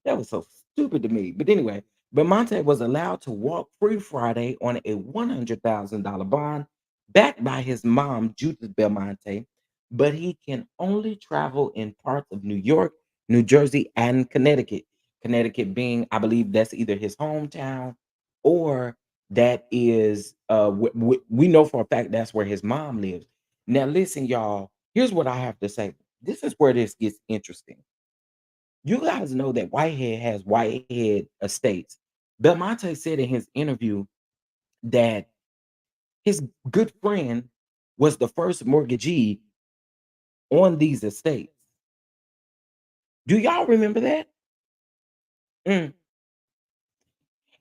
That was so stupid to me. But anyway, Belmonte was allowed to walk free Friday on a $100,000 bond backed by his mom, Judith Belmonte, but he can only travel in parts of New York, New Jersey, and Connecticut. Connecticut being, I believe, that's either his hometown or that is, we know for a fact that's where his mom lives. Now, listen, y'all, here's what I have to say. This is where this gets interesting. You guys know that Whitehead has Whitehead Estates. Belmonte said in his interview that his good friend was the first mortgagee on these estates. Do y'all remember that? Mm.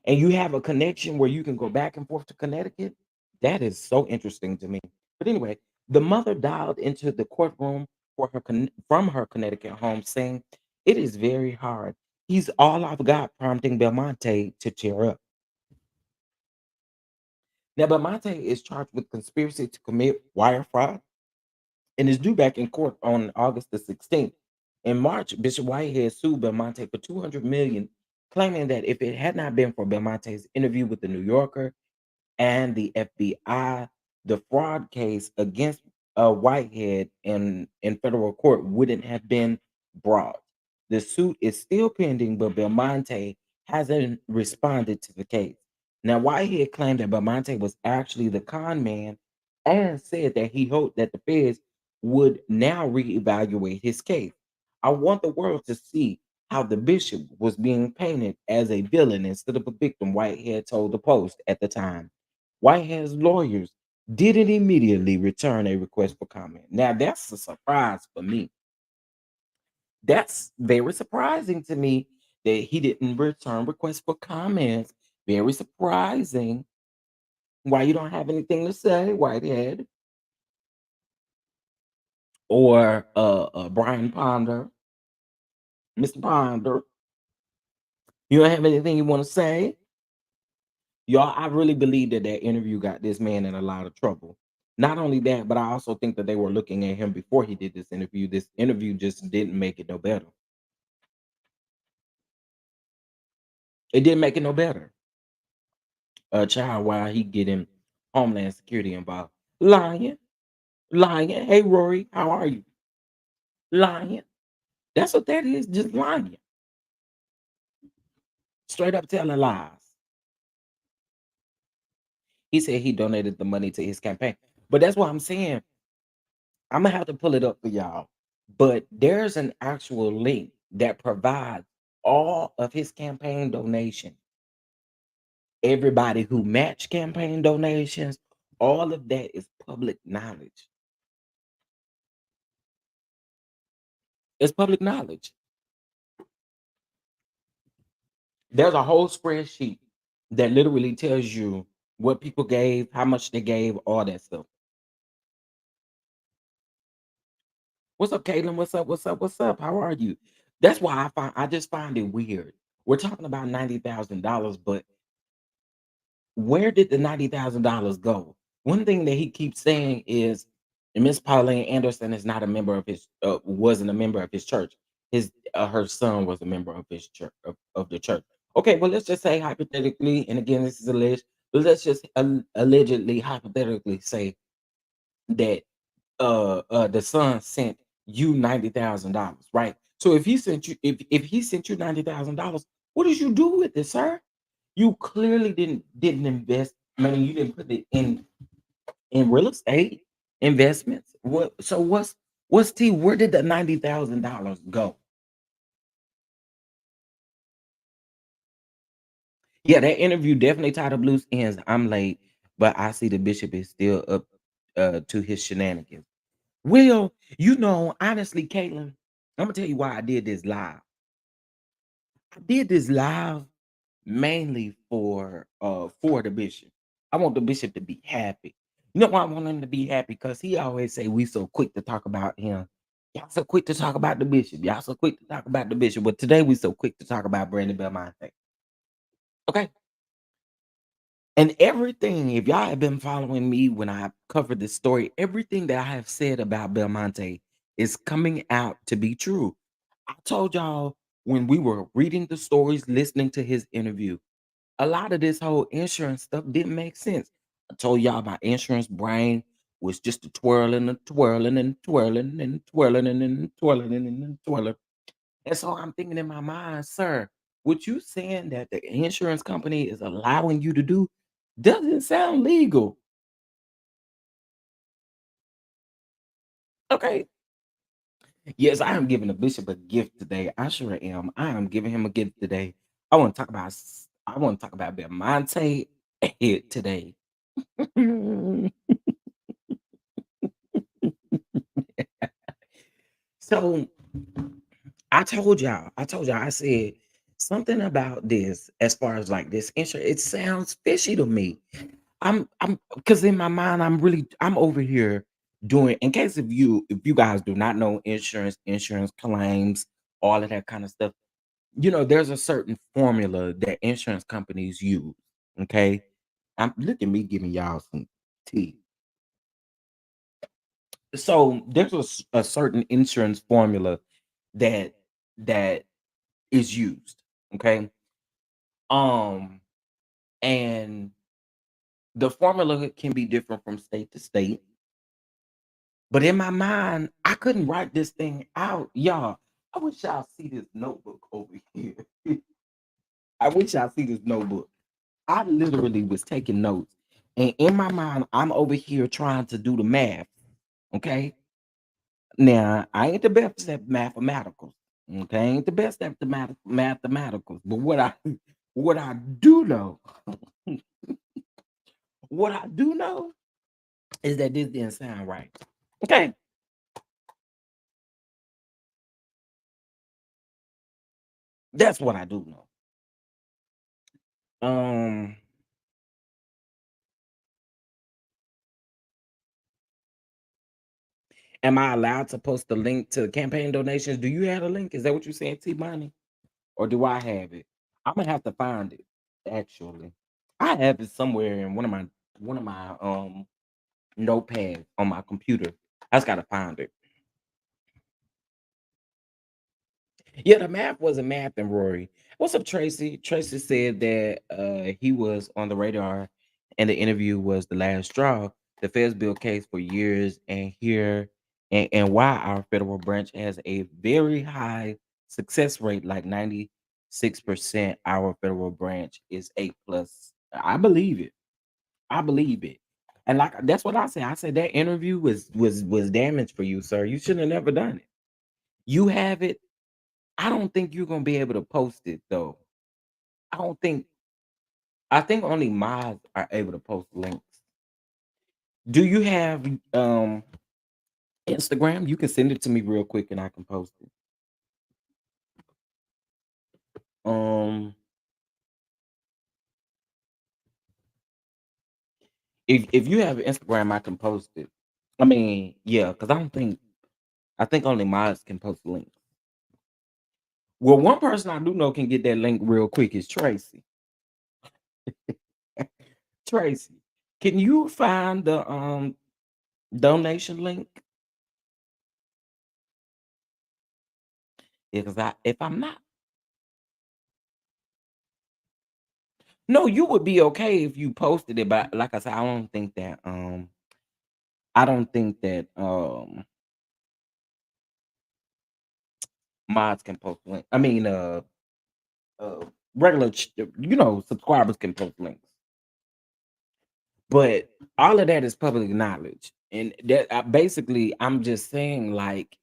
And you have a connection where you can go back and forth to Connecticut? That is so interesting to me. But anyway, the mother dialed into the courtroom from her Connecticut home saying, "It is very hard. He's all I've got," prompting Belmonte to tear up. Now, Belmonte is charged with conspiracy to commit wire fraud and is due back in court on August the 16th. In March, Bishop Whitehead sued Belmonte for 200 million, claiming that if it had not been for Belmonte's interview with the New Yorker and the FBI, the fraud case against Whitehead in federal court wouldn't have been brought. The suit is still pending, but Belmonte hasn't responded to the case. Now, Whitehead claimed that Belmonte was actually the con man and said that he hoped that the feds would now reevaluate his case. I want the world to see how the bishop was being painted as a villain instead of a victim, Whitehead told the Post at the time. Whitehead's lawyers didn't immediately return a request for comment. Now, that's a surprise for me. That's very surprising to me that he didn't return requests for comments. Very surprising. Why you don't have anything to say, Whitehead? Or Brian Ponder, Mr. Ponder. You don't have anything you want to say? Y'all, I really believe that that interview got this man in a lot of trouble. Not only that, but I also think that they were looking at him before he did this interview. This interview just didn't make it no better. It didn't make it no better. A child, while he getting Homeland Security involved. Lying, lying. Hey, Rory, how are you? Lying. That's what that is, just lying. Straight up telling lies. He said he donated the money to his campaign. But that's what I'm saying. I'm gonna have to pull it up for y'all. But there's an actual link that provides all of his campaign donations. Everybody who matched campaign donations, all of that is public knowledge. It's public knowledge. There's a whole spreadsheet that literally tells you what people gave, how much they gave, all that stuff. What's up, Caitlin? What's up? What's up? What's up? How are you? That's why I just find it weird. We're talking about $90,000, but where did the $90,000 go? One thing that he keeps saying is Miss Pauline Anderson is not a member of his wasn't a member of his church. His her son was a member of his church of the church. Okay, well let's just say hypothetically, and again this is alleged, but let's just allegedly hypothetically say that the son sent you $90,000, right? So if he sent you if he sent you $90,000, what did you do with it, sir? You clearly didn't invest money. You didn't put it in real estate investments. What? So what's T? Where did the $90,000 go? Yeah, that interview definitely tied up loose ends. I'm late, but I see the bishop is still up to his shenanigans. Well, honestly, Caitlin, I'm gonna tell you why I did this live. I did this live mainly for the bishop. I want the bishop to be happy. You know why I want him to be happy? Because he always say we so quick to talk about him. Y'all so quick to talk about the bishop. Y'all so quick to talk about the bishop. But today we so quick to talk about Brandon Belmonte. Okay. And everything, if y'all have been following me when I covered this story, everything that I have said about Belmonte is coming out to be true. I told y'all when we were reading the stories, listening to his interview, a lot of this whole insurance stuff didn't make sense. I told y'all my insurance brain was just a twirling and twirling and twirling and twirling and twirling and twirling. And so I'm thinking in my mind, sir, what you saying that the insurance company is allowing you to do doesn't sound legal. Okay. Yes, I am giving the bishop a gift today. I sure am. I am giving him a gift today. I want to talk about Belmonte today. So I said something about this as far as like this insurance. It sounds fishy to me. I'm because in my mind, I'm over here doing in case if you guys do not know insurance claims, all of that kind of stuff. There's a certain formula that insurance companies use. Okay. Look at me giving y'all some tea. So there's a certain insurance formula that that is used. Okay. Um, and the formula can be different from state to state. But in my mind, I couldn't write this thing out. Y'all, I wish y'all see this notebook over here. I wish y'all see this notebook. I literally was taking notes. And in my mind, I'm over here trying to do the math. Okay. Now, I ain't the best at mathematicals. Okay, ain't the best at the mathematicals, but what I do know, what I do know is that this didn't sound right. Okay, that's what I do know. Um, am I allowed to post the link to the campaign donations? Do you have a link? Is that what you're saying, T Money? Or do I have it? I'm gonna have to find it. Actually, I have it somewhere in one of my notepads on my computer. I just gotta find it. Yeah, the math wasn't mathing, Rory. What's up, Tracy? Tracy said that he was on the radar and the interview was the last straw. The feds built case for years and why our federal branch has a very high success rate, like 96%. Our federal branch is A plus. I believe it. I believe it. And like that's what I said. I said that interview was damage for you, sir. You should have never done it. You have it. I don't think you're gonna be able to post it though. I don't think I think only mods are able to post links. Do you have Instagram? You can send it to me real quick and I can post it. Um if you have Instagram, I can post it. I mean, yeah, because I think only mods can post links. Well, one person I do know can get that link real quick is Tracy. Tracy, can you find the donation link? Because I if I'm not no, you would be okay if you posted it, but like I said, I don't think that mods can post link. I mean uh regular subscribers can post links. But all of that is public knowledge. And that basically I'm just saying like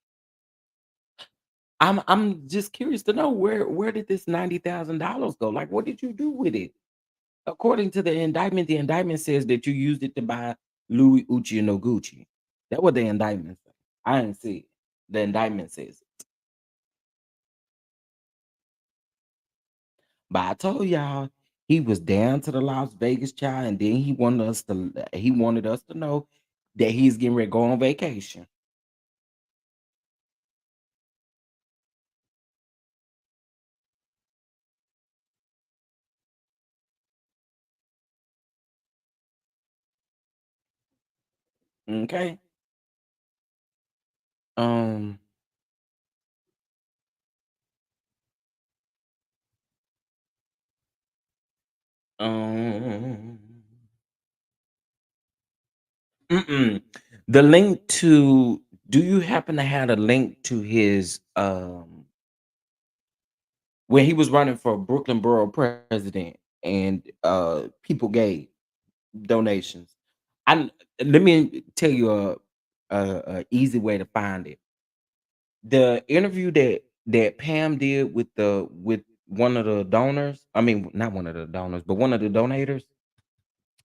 I'm just curious to know where did this $90,000 go? Like what did you do with it? According to the indictment says that you used it to buy Louis Uchi no Gucci. That what the indictment says. I didn't see it. The indictment says it. But I told y'all he was down to the Las Vegas child, and then he wanted us to know that he's getting ready to go on vacation. Okay. Um um mm-mm. The link to do you happen to have a link to his when he was running for Brooklyn Borough president and people gave donations. I Let me tell you a easy way to find it. The interview that Pam did with one of the donors, I mean not one of the donors, but one of the donators.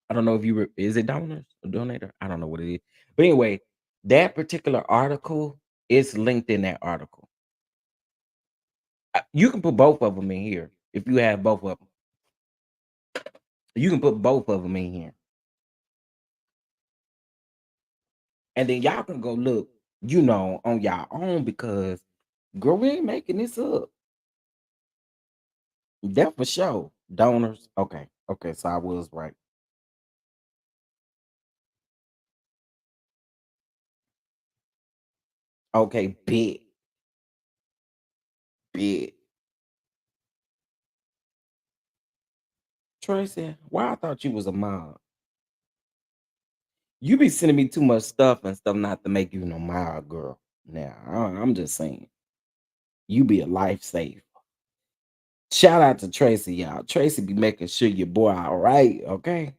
I don't know if you were is it donors or donator? I don't know what it is. But anyway, that particular article is linked in that article. You can put both of them in here if you have both of them. You can put both of them in here. And then y'all can go look, on y'all own because girl, we ain't making this up. That for sure. Donors. Okay. Okay. So I was right. Okay. Big. Big. Tracy, why I thought you was a mom. You be sending me too much stuff and stuff not to make you no mild girl. Now, I'm just saying, you be a lifesaver. Shout out to Tracy, y'all. Tracy be making sure your boy all right, okay?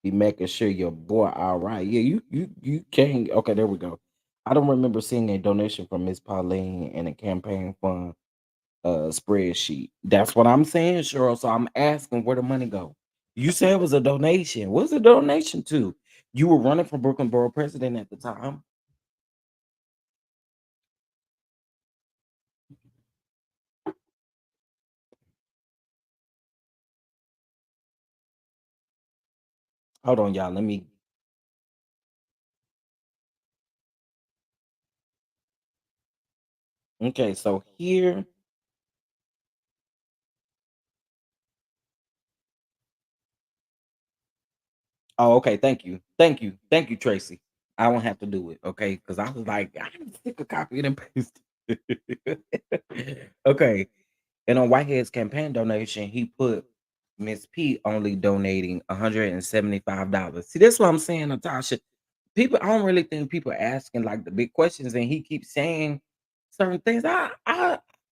Be making sure your boy all right. Yeah, you can't. Okay, there we go. I don't remember seeing a donation from Miss Pauline and a campaign fund spreadsheet. That's what I'm saying, Cheryl. So I'm asking where the money go. You said it was a donation. What's the donation to? You were running for Brooklyn Borough President at the time. Hold on, y'all. Let me. Okay, so here. Oh, okay. Thank you, Tracy. I won't have to do it. Okay, because I was like, I can stick a copy and paste. Okay, and on Whitehead's campaign donation, he put Miss P only donating $175. See, that's what I'm saying, Natasha. People, I don't really think people are asking like the big questions, and he keeps saying certain things. I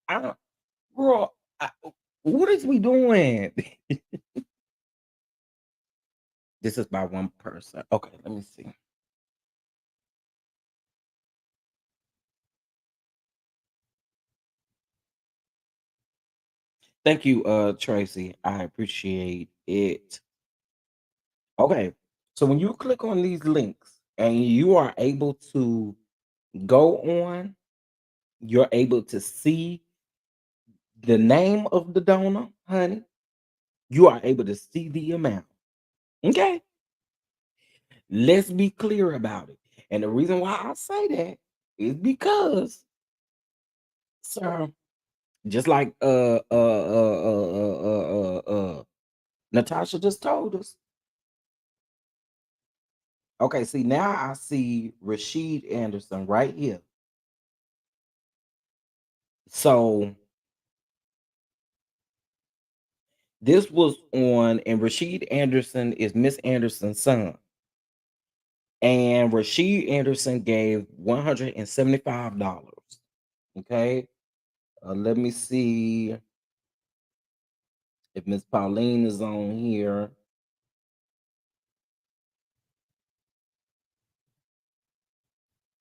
don't, bro. What is we doing? This is by one person. Okay, let me see. Thank you, Tracy. I appreciate it. Okay, so when you click on these links and you are able to go on, you're able to see the name of the donor, honey. You are able to see the amount. Okay, let's be clear about it. And the reason why I say that is because, sir, just like Natasha just told us. Okay, see now I see Rashid Anderson right here. So this was on, and Rashid Anderson is Miss Anderson's son. And Rashid Anderson gave $175. Okay. Let me see if Miss Pauline is on here.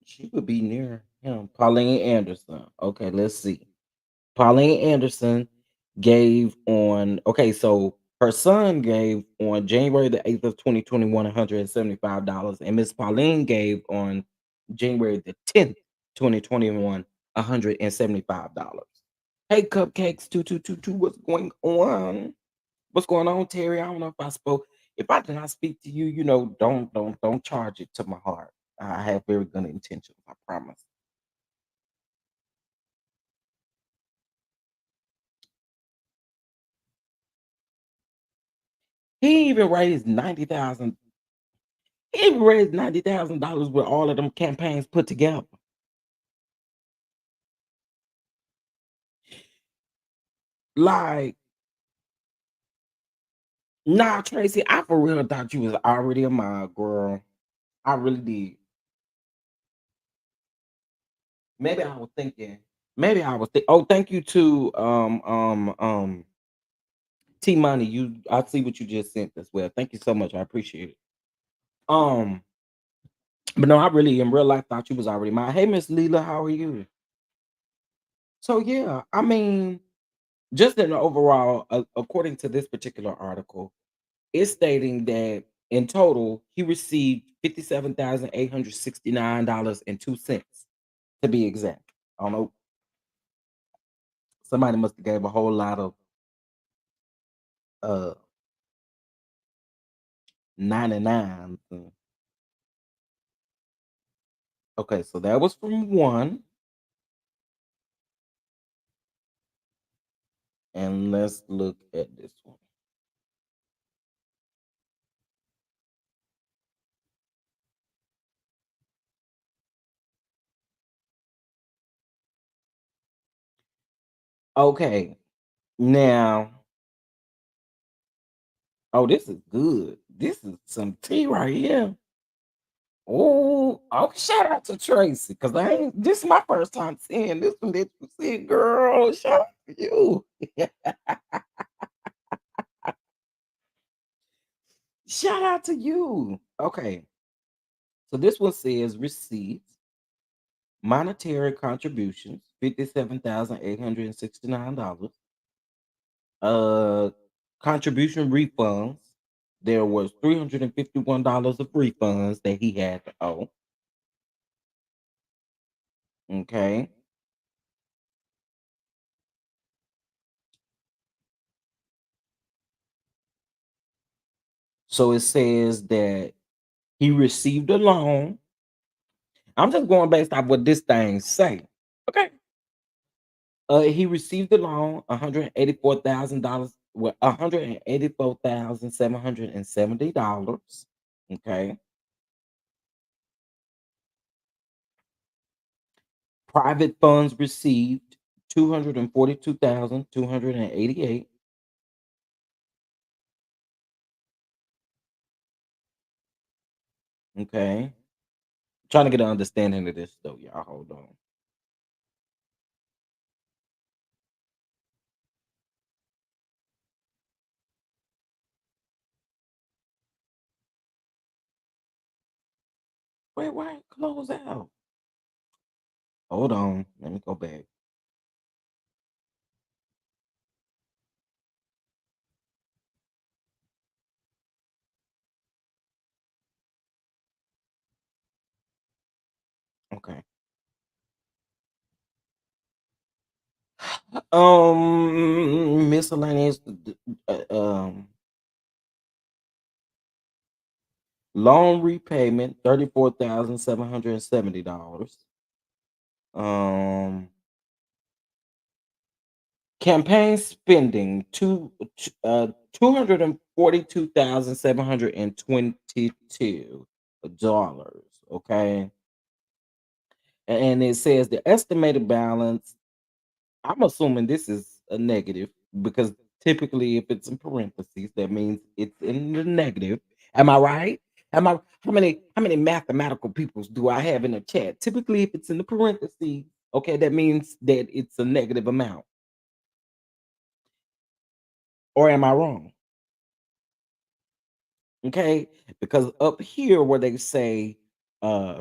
She would be near him. Pauline Anderson. Okay, let's see. Pauline Anderson gave on, okay, so her son gave on January the 8th of 2021 $175, and Miss Pauline gave on January the 10th, 2021 $175. Hey, Cupcakes 2222, what's going on? What's going on, Terry? I don't know if I spoke. If I did not speak to you, don't charge it to my heart. I have very good intentions, I promise. He even raised 90,000. He even raised $90,000 with all of them campaigns put together. Like, nah, Tracy, I for real thought you was already a mob, girl. I really did. Maybe I was thinking. Maybe I was. Oh, thank you to T Money. I see what you just sent as well. Thank you so much. I appreciate it. Um, but no, I really in real life thought you was already mine. Hey, Miss Leela, how are you? So yeah, I mean, just in the overall, according to this particular article, it's stating that in total he received $57,869.02 to be exact. I don't know. Somebody must have gave a whole lot of uh 99. Okay, so that was from one. And let's look at this one. Okay, now, oh, this is good. This is some tea right here. Oh, shout out to Tracy, because I ain't this is my first time seeing this one that you see, girl. Shout out to you. Shout out to you. Okay. So this one says receipts, monetary contributions, $57,869. Uh Contribution refunds. There was $351 of refunds that he had to owe. Okay. So it says that he received a loan. I'm just going based off what this thing say. Okay. He received the loan, $184,000, well, $184,770. Okay. Private funds received 242,288. Okay. Trying to get an understanding of this though, y'all. Hold on. Wait, why it close out? Hold on. Let me go back. Okay. Miscellaneous loan repayment, $34,770. Um Campaign spending, 242,722 dollars. Okay. And it says the estimated balance. I'm assuming this is a negative because typically if it's in parentheses, that means it's in the negative. Am I right? Am I how many mathematical peoples do I have in the chat? Typically, if it's in the parentheses, okay, that means that it's a negative amount. Or am I wrong? Okay, because up here where they say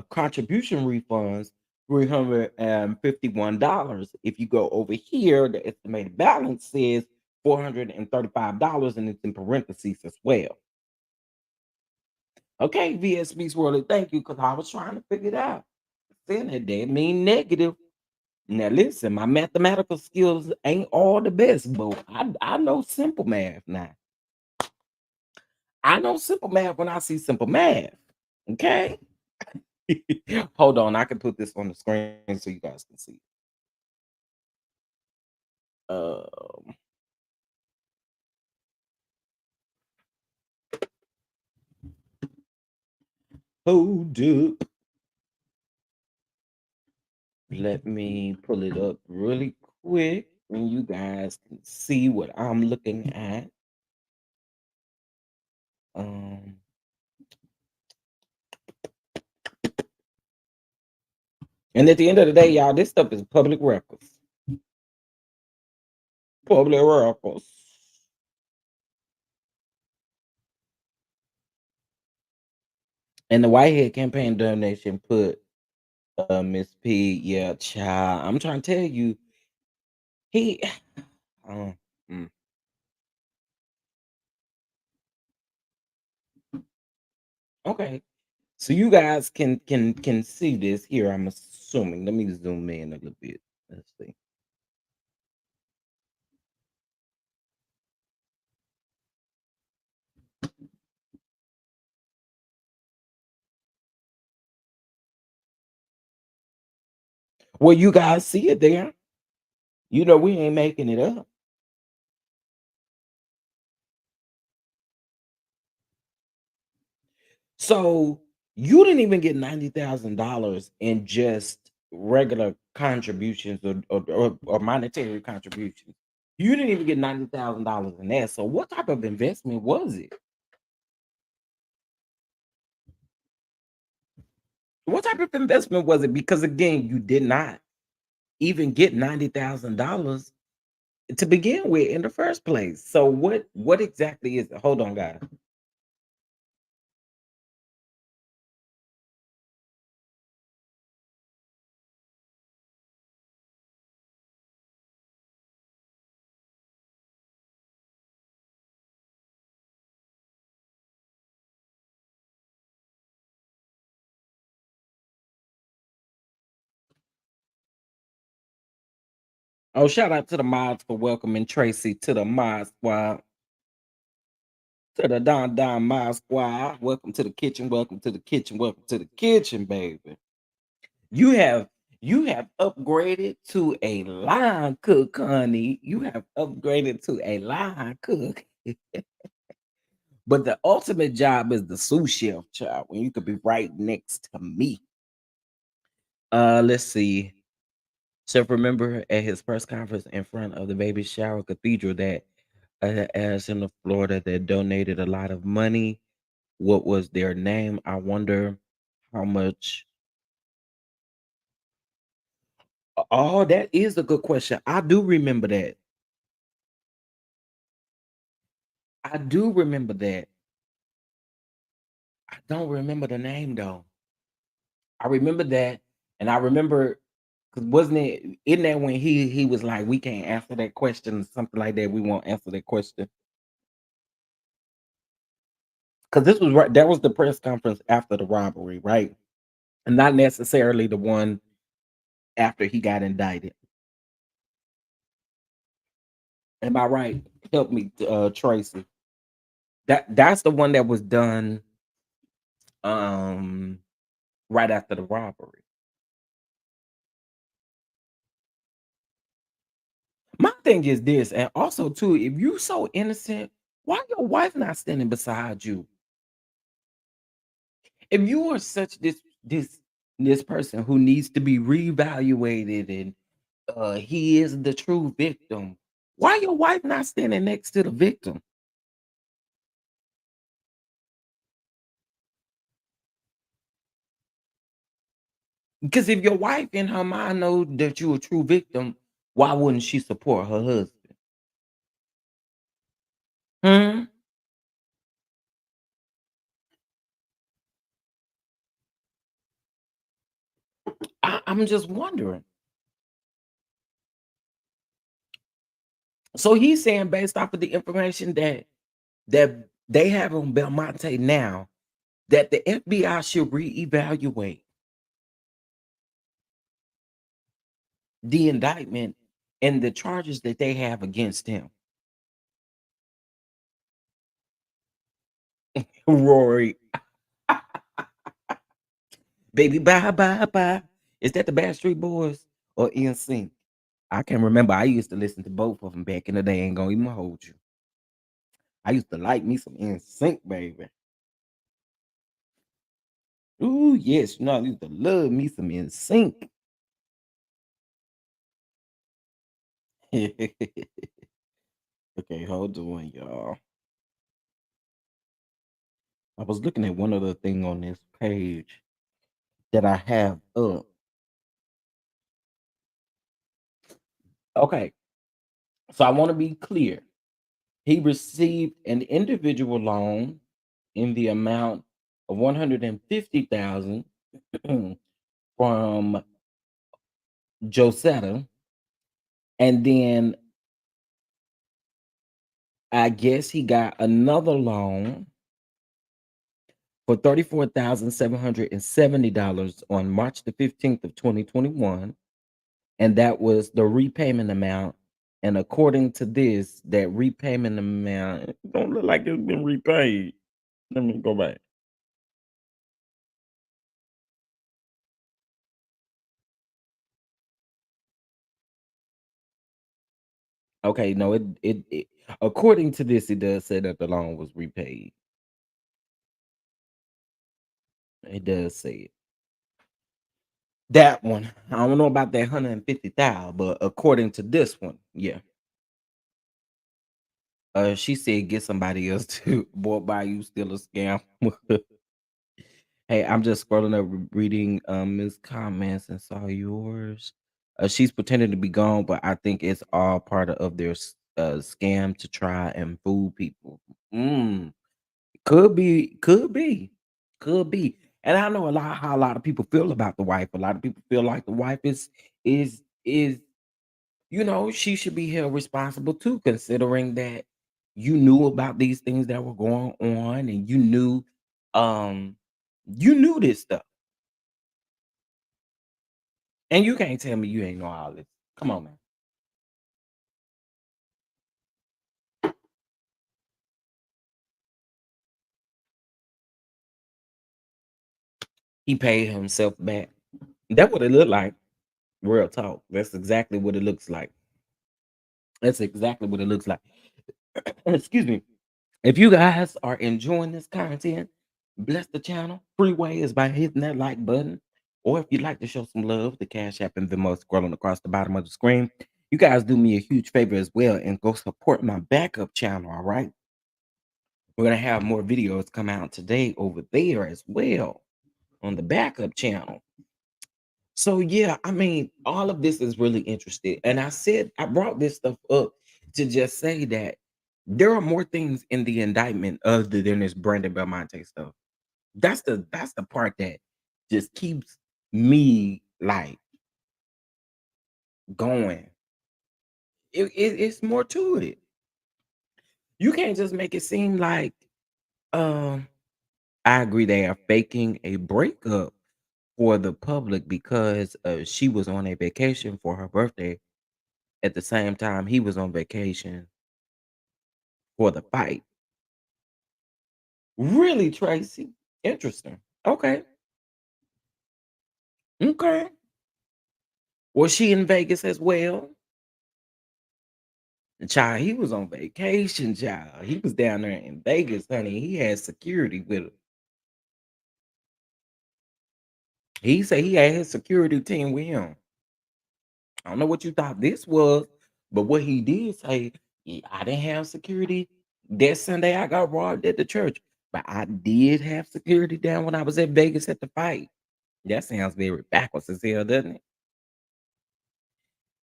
contribution refunds $351. If you go over here, the estimated balance says $435 and it's in parentheses as well. Okay, VSB Swirly, thank you, because I was trying to figure it out. Saying that mean negative. Now listen, my mathematical skills ain't all the best, but I know simple math now. I know simple math when I see simple math. Okay. Hold on, I can put this on the screen so you guys can see. Um, Hold up. Let me pull it up really quick and you guys can see what I'm looking at. Um, and at the end of the day, y'all, this stuff is public records. Public records. And the Whitehead campaign donation put Miss P, yeah, child. I'm trying to tell you, he uh, mm, okay. So you guys can see this here, I'm assuming. Let me zoom in a little bit. Let's see. Well, you guys see it there. You know we ain't making it up. So you didn't even get $90,000 in just regular contributions or monetary contributions. You didn't even get $90,000 in that. So what type of investment was it? What type of investment was it? Because again, you did not even get $90,000 to begin with in the first place. So what exactly is it? Hold on, guys. Oh, shout out to the mods for welcoming Tracy to the mod squad, to the Don mod squad. Welcome to the kitchen. Welcome to the kitchen. Welcome to the kitchen, baby. You have you have upgraded to a line cook, honey. You have upgraded to a line cook. But the ultimate job is the sous chef, child, when you could be right next to me. Let's see. Chef remember at his press conference in front of the baby shower cathedral that as in the Florida that donated a lot of money. What was their name? I wonder how much. Oh, that is a good question. I do remember that. I do remember that. I don't remember the name though. I remember that, and I remember because wasn't it in that when he was like, "We can't answer that question," or something like that. We won't answer that question because this was right. That was the press conference after the robbery, right? And not necessarily the one after he got indicted. Am I right? Help me, Tracy. That's the one that was done um right after the robbery. My thing is this, and also too, if you so innocent, why your wife not standing beside you? If you are such this person who needs to be reevaluated and he is the true victim, why your wife not standing next to the victim? Because if your wife in her mind know that you're a true victim, why wouldn't she support her husband? Hmm? I'm just wondering. So he's saying based off of the information that they have on Belmonte now, that the FBI should reevaluate the indictment and the charges that they have against him. Rory, baby, bye, bye, bye. Is that the Backstreet Boys or NSYNC? I can't remember. I used to listen to both of them back in the day. Ain't gonna even hold you. I used to like me some NSYNC, baby. Ooh, yes. You know, I used to love me some NSYNC. Okay, hold on, y'all. I was looking at one other thing on this page that I have up. Okay, so I want to be clear. He received an individual loan in the amount of 150,000 from Josetta, and then I guess he got another loan for $34,770 on March the 15th of 2021, and that was the repayment amount. And according to this, that repayment amount it don't look like it's been repaid. Let me go back. Okay, no, it according to this, it does say that the loan was repaid. It does say it. That one, I don't know about that 150,000, but according to this one, yeah. She said get somebody else to boy by you still a scam. Hey, I'm just scrolling up reading Ms. comments and saw yours. She's pretending to be gone, but I think it's all part of their scam to try and fool people. Mm, could be, could be, could be. And I know a lot how a lot of people feel about the wife. A lot of people feel like the wife is she should be held responsible too, considering that you knew about these things that were going on and um you knew this stuff. And you can't tell me you ain't know all this. Come on, man. He paid himself back. That's what it looked like. Real talk. That's exactly what it looks like. That's exactly what it looks like. Excuse me. If you guys are enjoying this content, bless the channel. Free way is by hitting that like button. Or if you'd like to show some love, the Cash App and Venmo scrolling across the bottom of the screen. You guys do me a huge favor as well and go support my backup channel, all right? We're going to have more videos come out today over there as well on the backup channel. So yeah, I mean, all of this is really interesting. And I brought this stuff up to just say that there are more things in the indictment other than this Brandon Belmonte stuff. That's the part that just keeps me like going. It's more to it. You can't just make it seem like um I agree they are faking a breakup for the public because she was on a vacation for her birthday at the same time he was on vacation for the fight. Really, Tracy? Interesting. Okay. Okay. Was she in Vegas as well? Child, he was on vacation, child. He was down there in Vegas, honey. He had security with him. He said he had his security team with him. I don't know what you thought this was, but what he did say, "Yeah, I didn't have security that Sunday. I got robbed at the church, but I did have security down when I was at Vegas at the fight." That sounds very backwards as hell, doesn't it?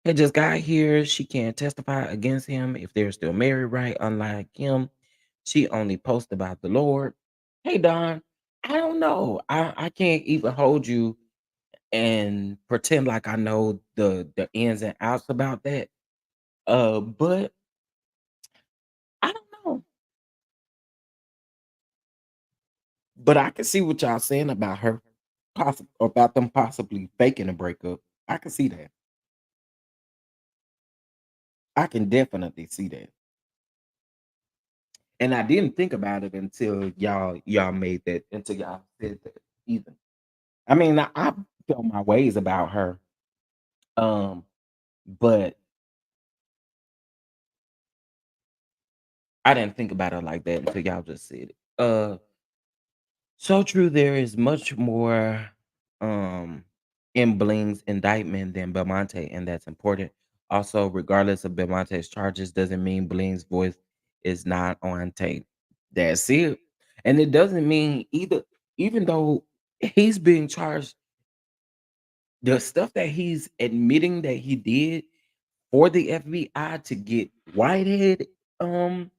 They just got here. She can't testify against him if they're still married, right? Unlike him, she only posts about the Lord. Hey, Don, I don't know. I can't even hold you and pretend like I know the ins and outs about that. But I don't know. But I can see what y'all saying about her, about them possibly faking a breakup. I can see that. I can definitely see that. And I didn't think about it until y'all made that until y'all said that either. I mean, I felt my ways about her. Um, but I didn't think about it like that until y'all just said it. So true there is much more um in Bling's indictment than Belmonte, and that's important. Also, regardless of Belmonte's charges, doesn't mean Bling's voice is not on tape. That's it. And it doesn't mean either, even though he's being charged, the stuff that he's admitting that he did for the FBI to get Whitehead um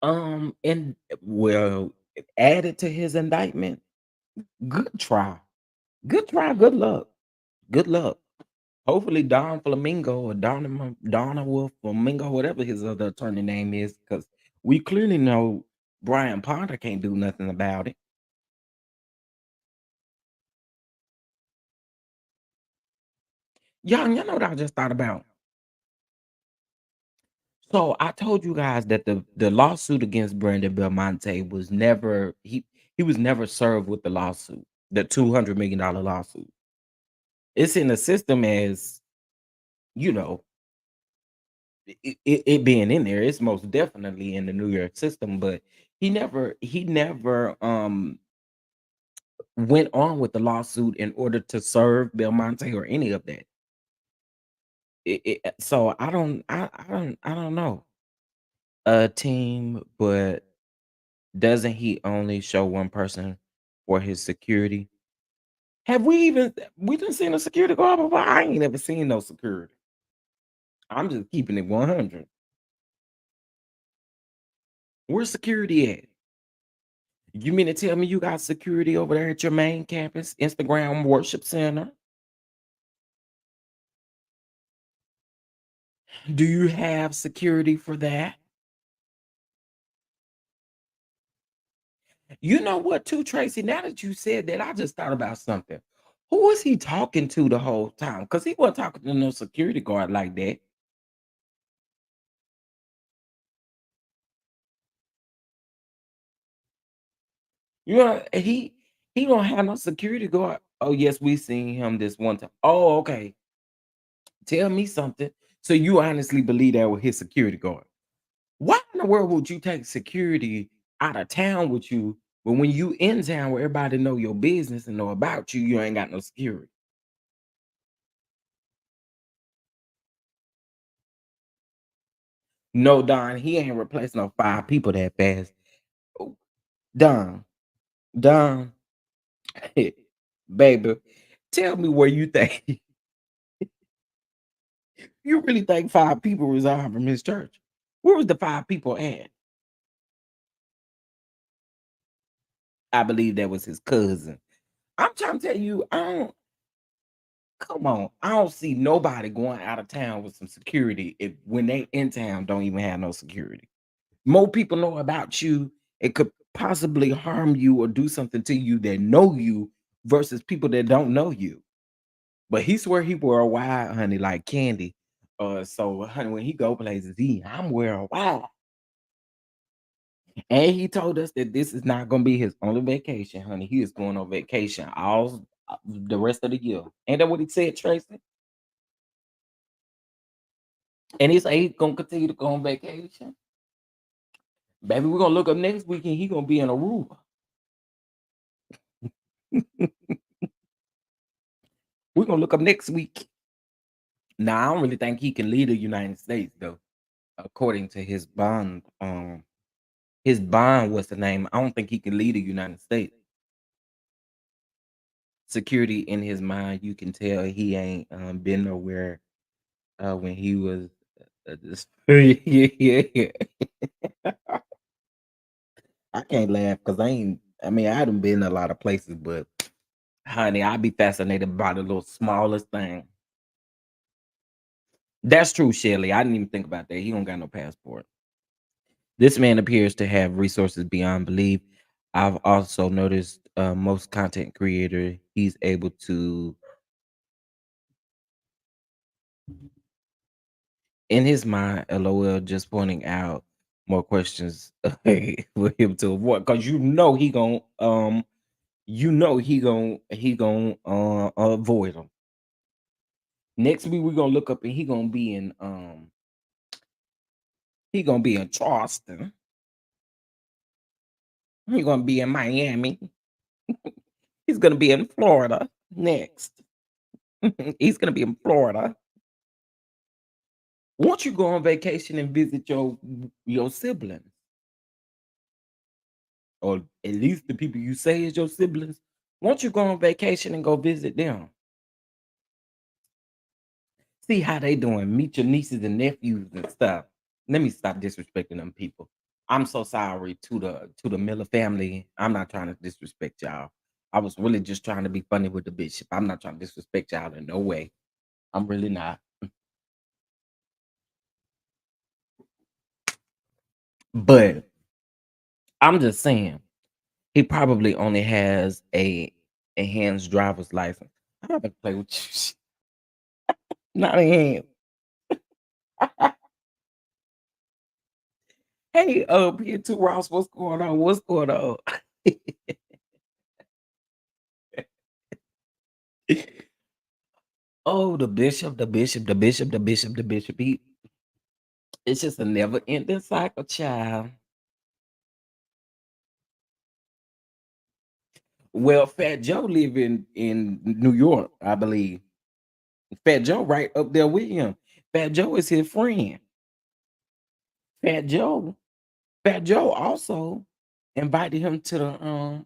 and well added to his indictment. Good try. Good try. Good luck. Good luck. Hopefully Don Flamingo or Donna Wolf Flamingo, whatever his other attorney name is, because we clearly know Brian Ponder can't do nothing about it. Y'all know what I just thought about? So I told you guys that the lawsuit against Brandon Belmonte was never he was never served with the lawsuit, the $200 million lawsuit. It's in the system as you know it being in there. It's most definitely in the New York system, but he never went on with the lawsuit in order to serve Belmonte or any of that. So I don't know a team, but doesn't he only show one person for his security? Have we done seen a security guard before? I ain't never seen no security. I'm just keeping it 100. Where's security at? You mean to tell me you got security over there at your main campus, Instagram Worship Center? Do you have security for that? You know what, too, Tracy? Now that you said that, I just thought about something. Who was he talking to the whole time? Because he wasn't talking to no security guard like that. You know, He don't have no security guard. Oh, yes, we seen him this one time. Oh, okay. Tell me something. So you honestly believe that was his security guard? Why in the world would you take security out of town with you, but when you in town where everybody know your business and know about you, you ain't got no security? No, Don, he ain't replacing no 5 people that fast. Oh, Don, Don, baby, tell me where you think you really think 5 people resigned from his church? Where was the 5 people at? I believe that was his cousin. I'm trying to tell you, I don't come on. I don't see nobody going out of town with some security if when they in town don't even have no security. More people know about you. It could possibly harm you or do something to you that know you versus people that don't know you. But he swear he worldwide, honey, like candy. So honey, when he go places, I'm worldwide. And he told us that this is not gonna be his only vacation, honey. He is going on vacation all the rest of the year. Ain't that what he said, Tracy? And he said he's gonna continue to go on vacation. Baby, we're gonna look up next week and he gonna be in Aruba. We're gonna look up next week. Now, I don't really think he can lead the United States though, according to his bond. His bond, what's the name? I don't think he can lead the United States. Security in his mind, you can tell he ain't been nowhere when he was yeah. I can't laugh because I ain't. I mean, I haven't been a lot of places, but honey, I'd be fascinated by the little smallest thing. That's true, Shelly. I didn't even think about that. He don't got no passport. This man appears to have resources beyond belief. I've also noticed most content creator, he's able to, in his mind, LOL, just pointing out more questions for him to avoid. Cause he gon' avoid them. Next week we're gonna look up and he gonna be in Charleston. He gonna be in Miami. He's gonna be in Florida next. He's gonna be in Florida. Won't you go on vacation and visit your siblings, or at least the people you say is your siblings? Won't you go on vacation and go visit them? See how they doing. Meet your nieces and nephews and stuff. Let me stop disrespecting them people. I'm so sorry to the Miller family. I'm not trying to disrespect y'all. I was really just trying to be funny with the bishop. I'm not trying to disrespect y'all in no way. I'm really not. But I'm just saying, he probably only has a hands driver's license. I'm not gonna play with you. Not a hand. Hey, P2 Ross, what's going on? What's going on? Oh, the bishop, the bishop, the bishop, the bishop, the bishop. It's just a never ending cycle, child. Well, Fat Joe live in New York, I believe. Fat Joe right up there with him. Fat Joe is his friend. Fat Joe, Fat Joe also invited him to the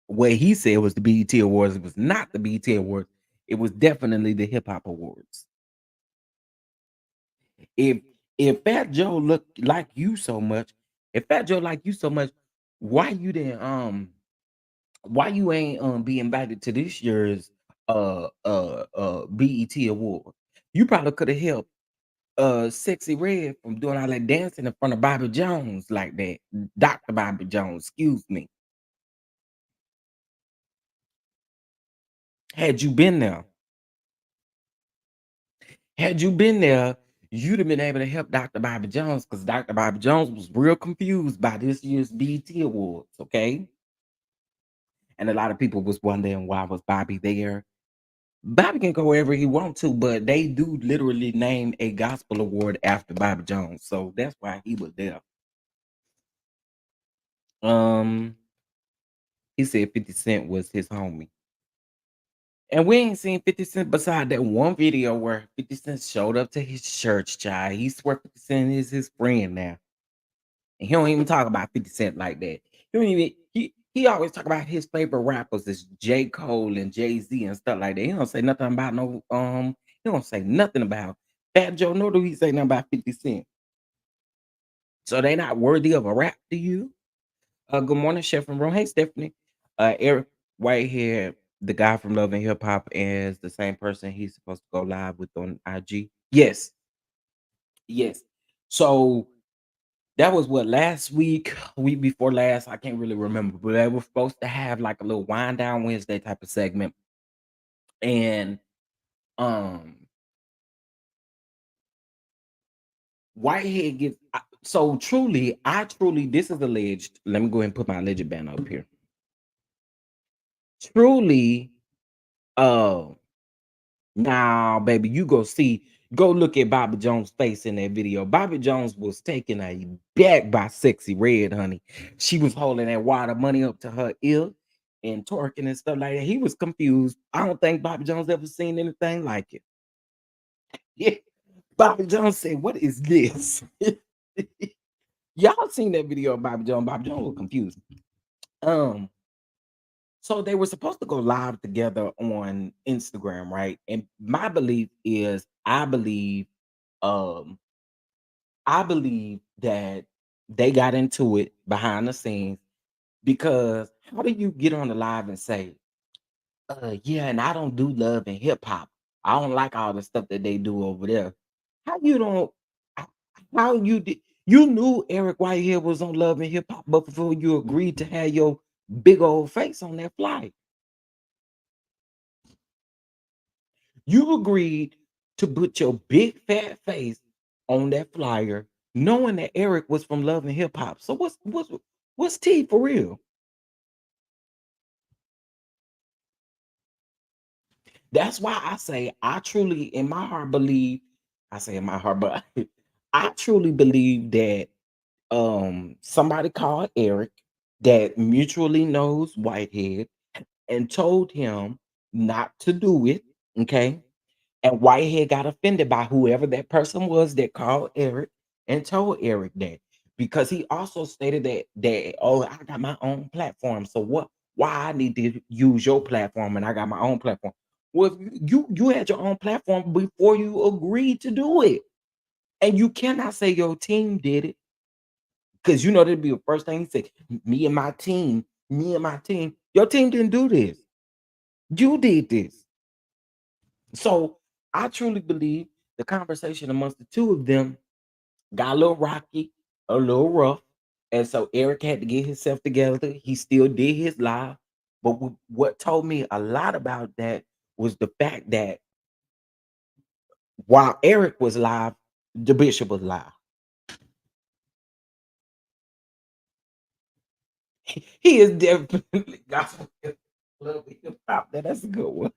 what he said was the BET Awards. It was not the BET Awards. It was definitely the Hip Hop Awards. If if Fat Joe look like you so much, if Fat Joe like you so much, why you didn't why you ain't be invited to this year's BET award? You probably could have helped Sexy Red from doing all that dancing in front of Bobby Jones like that. Dr. Bobby Jones, excuse me. Had you been there, had you been there, you'd have been able to help Dr. Bobby Jones because Dr. Bobby Jones was real confused by this year's BET Awards, okay? And a lot of people was wondering why was Bobby there. Bobby can go wherever he wants to, but they do literally name a gospel award after Bobby Jones, so that's why he was there. Um, he said 50 Cent was his homie. And we ain't seen 50 Cent beside that one video where 50 Cent showed up to his church, child. He swear 50 Cent is his friend now. And he don't even talk about 50 Cent like that. He don't even he always talk about his favorite rappers is J. Cole and Jay-Z and stuff like that. He don't say nothing about no he don't say nothing about Fat Joe, nor do he say nothing about 50 Cent. So they not worthy of a rap to you. Good morning, Chef from Rome. Hey, Stephanie. Eric Whitehead, the guy from Love and Hip Hop, is the same person he's supposed to go live with on IG. Yes, yes. So that was what last week, week before last. I can't really remember, but they were supposed to have like a little wind down Wednesday type of segment. And um Whitehead gets so truly, I truly, this is alleged. Let me go ahead and put my alleged banner up here. Truly, uh now, baby, you go look at Bobby Jones' face in that video. Bobby Jones was taken a back by Sexy Red, honey. She was holding that water money up to her ear and twerking and stuff like that. He was confused. I don't think Bobby Jones ever seen anything like it. Yeah. Bobby Jones said, "What is this?" Y'all seen that video of Bobby Jones? Bobby Jones was confused. Um, so they were supposed to go live together on Instagram, right? And my belief is, um, I believe that they got into it behind the scenes because how do you get on the live and say, yeah, and I don't do love and hip hop. I don't like all the stuff that they do over there. How you don't h- how you did you knew Eric Whitehead was on Love and Hip Hop, but before you agreed to have your big old face on that flight. You agreed to put your big fat face on that flyer, knowing that Eric was from Love and Hip Hop. So what's T for real? That's why I say I truly, in my heart, believe. I say in my heart, but I truly believe that somebody called Eric that mutually knows Whitehead and told him not to do it. Okay. And Whitehead got offended by whoever that person was that called Eric and told Eric that because he also stated that oh, I got my own platform. So what? Why I need to use your platform and I got my own platform? Well, if you had your own platform before you agreed to do it, and you cannot say your team did it because you know that'd be the first thing he said. Me and my team, me and my team. Your team didn't do this. You did this. So I truly believe the conversation amongst the two of them got a little rocky, a little rough. And so Eric had to get himself together. He still did his live. But what told me a lot about that was the fact that while Eric was live, the bishop was live. He is definitely gospel love and hip hop. Now, that's a good one.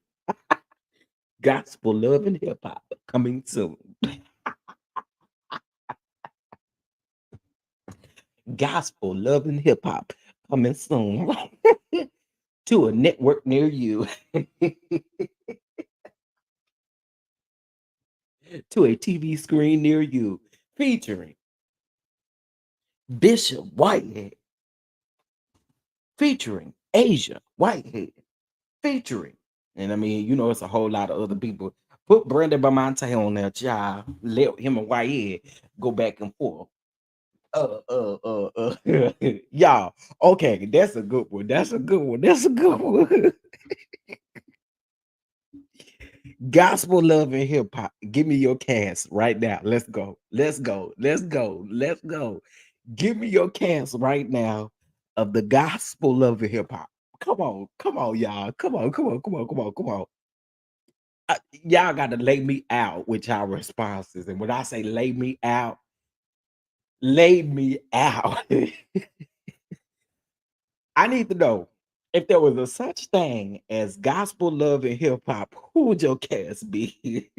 Gospel love and hip hop coming soon. Gospel love and hip hop coming soon to a network near you, to a TV screen near you, featuring Bishop Whitehead, featuring Asia Whitehead, featuring, and I mean, you know, it's a whole lot of other people. Put Brandon Belmonte on there, child. Let him and Whitehead go back and forth. Y'all. Okay, that's a good one. That's a good one. That's a good one. Gospel love and hip hop. Give me your cast right now. Let's go. Let's go. Let's go. Let's go. Give me your cast right now of the gospel love and hip hop. Come on, y'all. Come on, come on, come on, come on, come on. Y'all got to lay me out with y'all responses. And when I say lay me out, lay me out. I need to know. If there was a such thing as gospel love and hip hop, who would your cast be?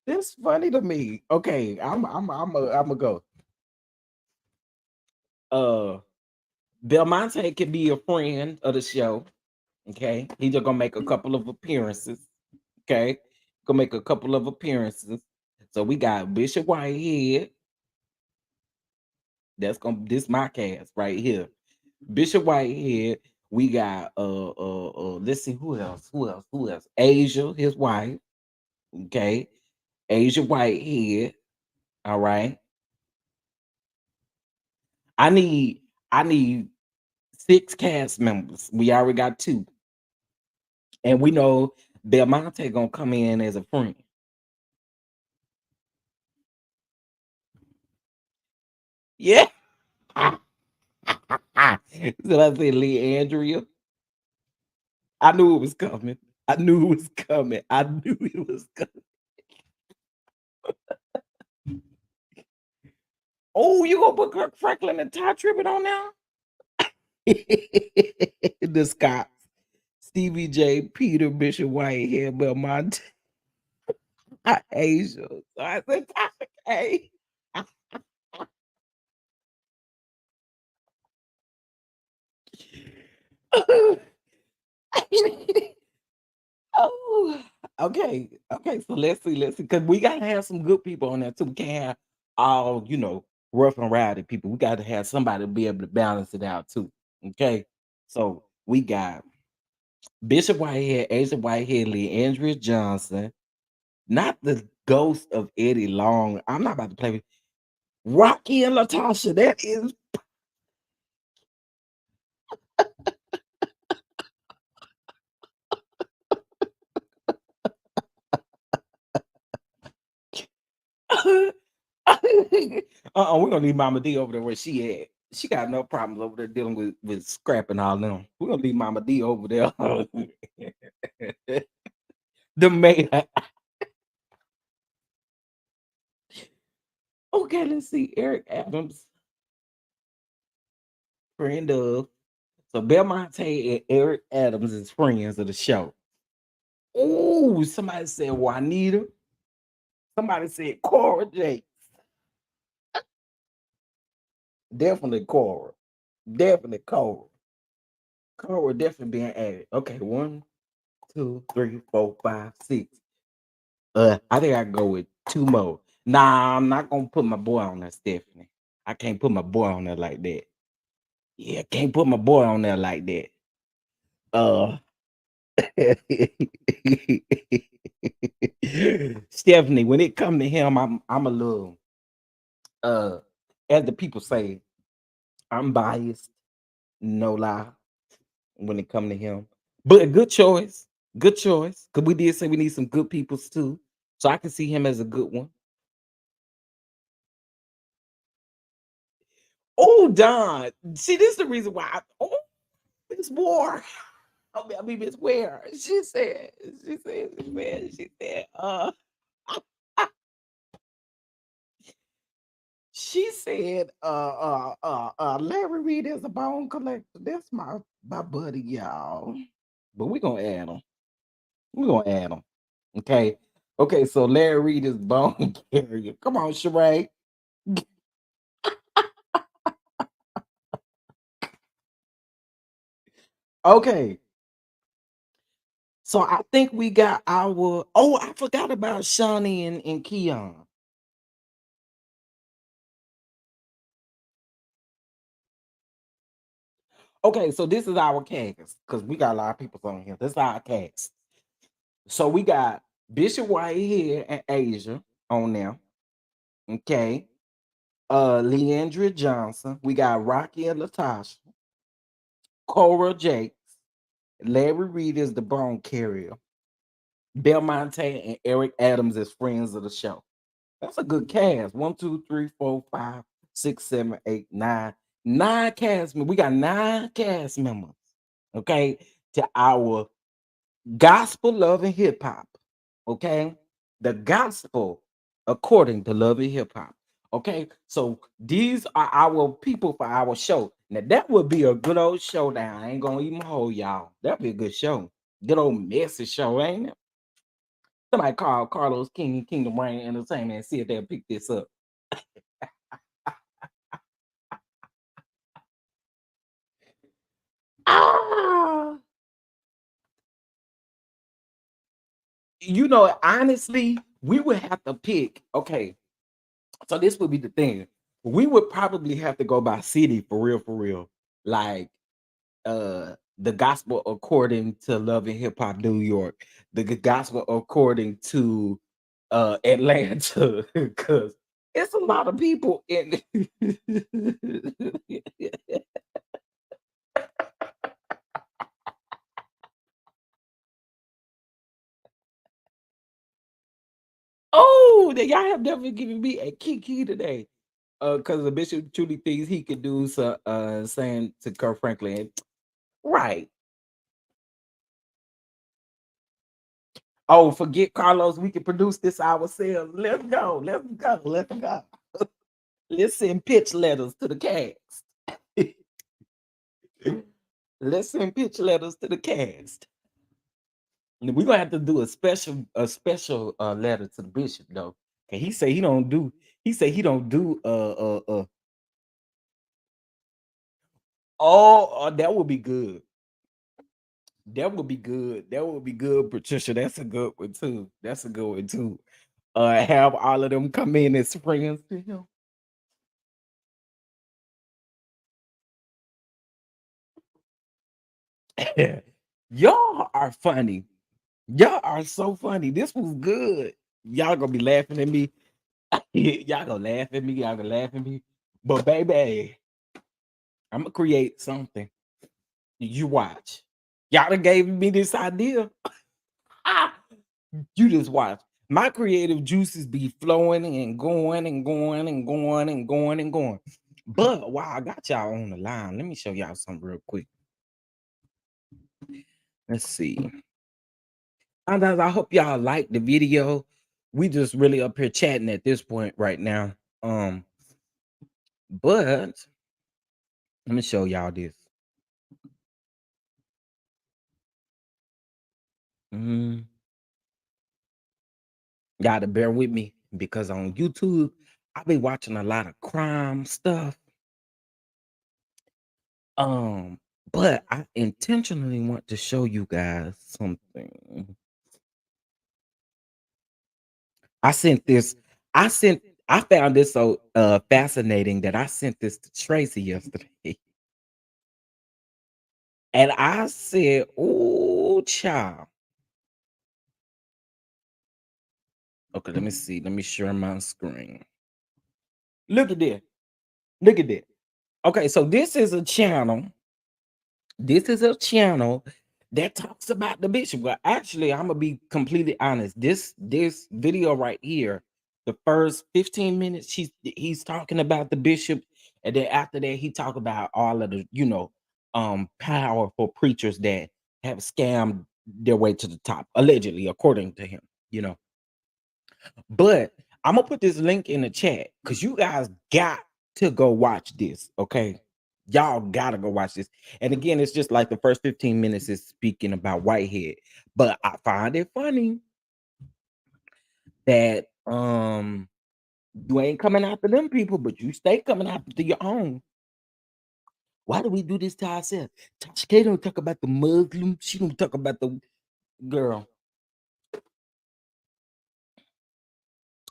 This funny to me. Okay, I'm a go. Uh, Belmonte can be a friend of the show. Okay, he just gonna make a couple of appearances. Okay, gonna make a couple of appearances. So we got Bishop Whitehead. That's gonna this my cast right here. Bishop Whitehead. We got let's see who else? Asia, his wife. Okay, Asia Whitehead. All right. I need I need six cast members. We already got two, and we know Belmonte gonna come in as a friend. Yeah. So I said Lee Andrea. I knew it was coming. I knew it was coming. I knew it was coming. Oh, you gonna put Kirk Franklin and Ty Tribbett on now? The Scots. Stevie J, Peter, Bishop Whitehead, Belmont, Asia. So I said, okay. Oh, okay. Okay. So let's see. Because we gotta have some good people on there too. We can't have all, rough and rowdy people. We gotta have somebody to be able to balance it out too. Okay. So we got Bishop Whitehead, Asia Whitehead, Lee Andrews Johnson, not the ghost of Eddie Long. I'm not about to play with Rocky and Latasha. That is we're gonna leave Mama D over there where she at. She got no problems over there dealing with scrap and all them. We're gonna leave Mama D over there. The mayor. Okay, let's see. Eric Adams, friend of. So Belmonte and Eric Adams is friends of the show. Oh, somebody said Juanita. Somebody said Cora J. Definitely Cora. Definitely Cora. Cora definitely being added. Okay, one, two, three, four, five, six. I think I can go with two more. Nah, I'm not gonna put my boy on there, Stephanie. I can't put my boy on there like that. Yeah, can't put my boy on there like that. Uh Stephanie, when it come to him, I'm a little uh as the people say, I'm biased, no lie, when it come to him. But a good choice. Good choice. Cause we did say we need some good peoples too. So I can see him as a good one. Oh, Don. See, this is the reason why. Oh, Miss War. I mean, Miss Ware. She said, Larry Reed is a bone collector. That's my buddy, y'all. But we're gonna add him. We're gonna add him. Okay. Okay, so Larry Reed is bone carrier. Come on, Sheree. Okay. So I think we got our I forgot about Shawnee and Keon. Okay, so this is our cast because we got a lot of people on here. This is our cast. So we got Bishop Whitehead and Asia on there. Okay. Leandria Johnson. We got Rocky and Latasha. Cora Jakes. Larry Reed is the bone carrier. Belmonte and Eric Adams is friends of the show. That's a good cast. One, two, three, four, five, six, seven, eight, nine. Nine cast members. We got nine cast members. Okay. To our gospel love and hip hop. Okay. The gospel according to love and hip hop. Okay, so these are our people for our show. Now that would be a good old showdown. I ain't gonna even hold y'all. That'd be a good show. Good old messy show, ain't it? Somebody call Carlos King and Kingdom Reign Entertainment and see if they'll pick this up. Ah, honestly, we would have to pick. Okay, so this would be the thing. We would probably have to go by city for real, for real. Like the gospel according to Love and Hip Hop New York, the gospel according to Atlanta, because it's a lot of people in. Oh, that y'all have definitely given me a key today. Because the bishop truly thinks he could do so saying to Kirk Franklin, right. Oh, forget Carlos, we can produce this ourselves. Let's go, let's go, let's go. Let's send pitch letters to the cast. Let's send pitch letters to the cast. We're gonna have to do a special letter to the bishop though. And he say he don't do that would be good. That would be good. That would be good, Patricia. That's a good one too. That's a good one too. Have all of them come in as friends to him. Y'all are funny. Y'all are so funny. This was good. Y'all gonna be laughing at me. Y'all gonna laugh at me. Y'all gonna laugh at me. But baby, I'm gonna create something. You watch. Y'all done gave me this idea. Ah, you just watch. My creative juices be flowing and going and going and going and going and going. But while I got y'all on the line, let me show y'all something real quick. Let's see. And I hope y'all like the video. We just really up here chatting at this point right now. But let me show y'all this. Mm, Gotta bear with me because on YouTube, I've been watching a lot of crime stuff. Um, but I intentionally want to show you guys something. I sent this, I sent I found this so fascinating that I sent this to Tracy yesterday. And I said, "Oh, child." Okay, let me see. Let me share my screen. Look at this. Look at this. Okay, so this is a channel. This is a channel that talks about the bishop. Well, actually, I'm gonna be completely honest. This video right here, the first 15 minutes, he's talking about the bishop, and then after that, he talk about all of the powerful preachers that have scammed their way to the top, allegedly, according to him. You know, but I'm gonna put this link in the chat because you guys got to go watch this. Okay. Y'all gotta go watch this. And again, it's just like the first 15 minutes is speaking about Whitehead. But I find it funny that you ain't coming after them people, but you stay coming after your own. Why do we do this to ourselves? Tasha K don't talk about the Muslim. She don't talk about the girl.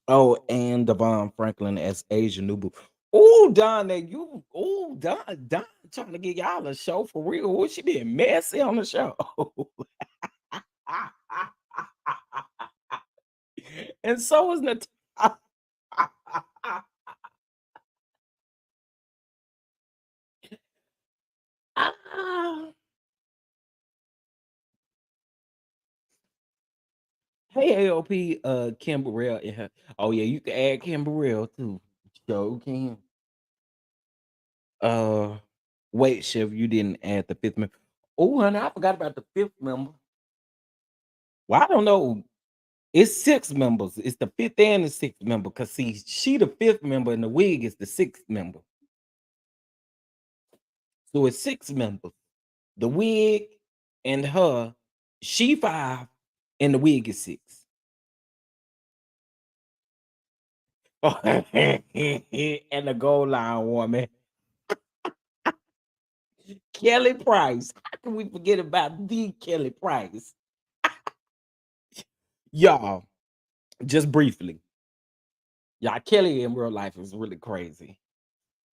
Oh, and Devon Franklin as Asia Nubu. Oh, Don, Don trying to get y'all a show for real. What she being messy on the show? And so is Nat. Hey, AOP, Kim Burrell in her. Oh yeah, you can add Kim Burrell too. Joe can. Uh, Wait, Chef, you didn't add the fifth member. Oh, and I forgot about the fifth member. Well, I don't know. It's 6 members. It's the 5th and the 6th member. Cause see, she the 5th member and the wig is the 6th member. So it's 6 members. The wig and her, she 5 and the wig is 6. And the gold line woman, Kelly Price. How can we forget about the Kelly Price? Y'all, just briefly. Y'all, Kelly in real life is really crazy.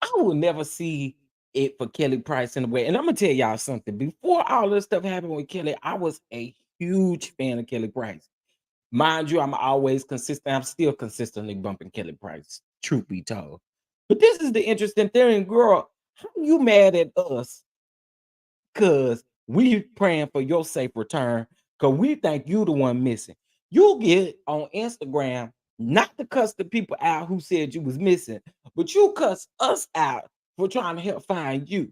I will never see it for Kelly Price in a way. And I'm gonna tell y'all something. Before all this stuff happened with Kelly, I was a huge fan of Kelly Price. Mind you, I'm always consistent. I'm still consistently bumping Kelly Price, truth be told. But this is the interesting thing, girl. How you mad at us? Cause we praying for your safe return. Cause we think you the one missing. You get on Instagram not to cuss the people out who said you was missing, but you cuss us out for trying to help find you.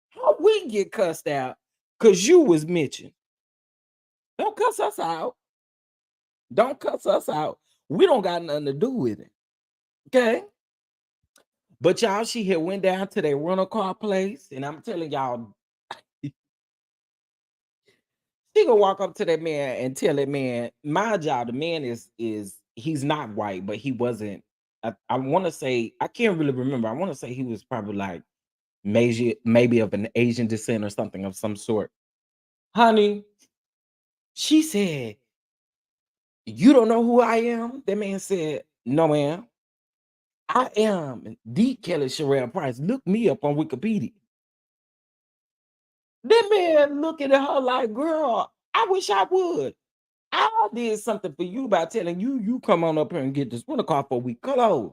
How we get cussed out because you was mentioned? Don't cuss us out. Don't cuss us out. We don't got nothing to do with it. Okay. But y'all, she had went down to their rental car place, and I'm telling y'all, she gonna walk up to that man and tell that man, my job, the man is he's not white, but he wasn't. I want to say, I can't really remember. I want to say he was probably like maybe of an Asian descent or something of some sort. Honey, she said, "You don't know who I am?" That man said, "No, ma'am. I am the Kelly Sherelle Price. Look me up on Wikipedia." That man looking at her like, "Girl, I wish I would. I did something for you by telling you, you come on up here and get this rental car for a week. Close.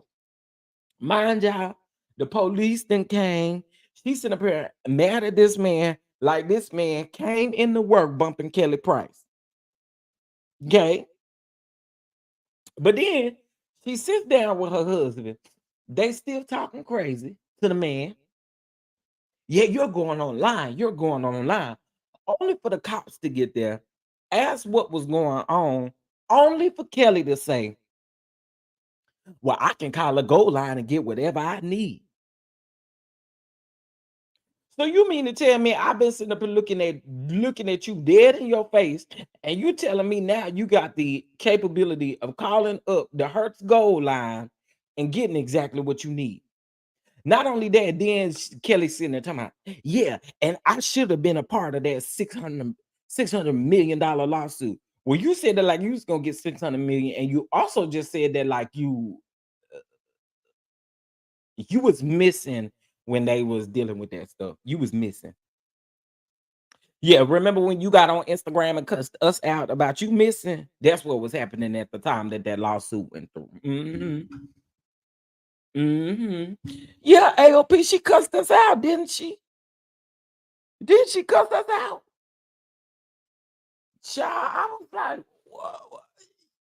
Mind y'all, the police then came. She sitting up here mad at this man, like this man came into work bumping Kelly Price. Okay. But then she sits down with her husband. They still talking crazy to the man. Yeah, you're going online. You're going online. Only for the cops to get there, ask what was going on, only for Kelly to say, "Well, I can call a gold line and get whatever I need." So you mean to tell me I've been sitting up and looking at you dead in your face, and you telling me now you got the capability of calling up the Hertz gold line and getting exactly what you need? Not only that, then Kelly sitting there talking about, yeah, and I should have been a part of that $600 million lawsuit. Well, you said that like you was gonna get 600 million, and you also just said that like you was missing when they was dealing with that stuff. You was missing. Yeah, remember when you got on Instagram and cussed us out about you missing? That's what was happening at the time that that lawsuit went through. Yeah, AOP, she cussed us out, didn't she? Did she cuss us out? Child, I was like, whoa,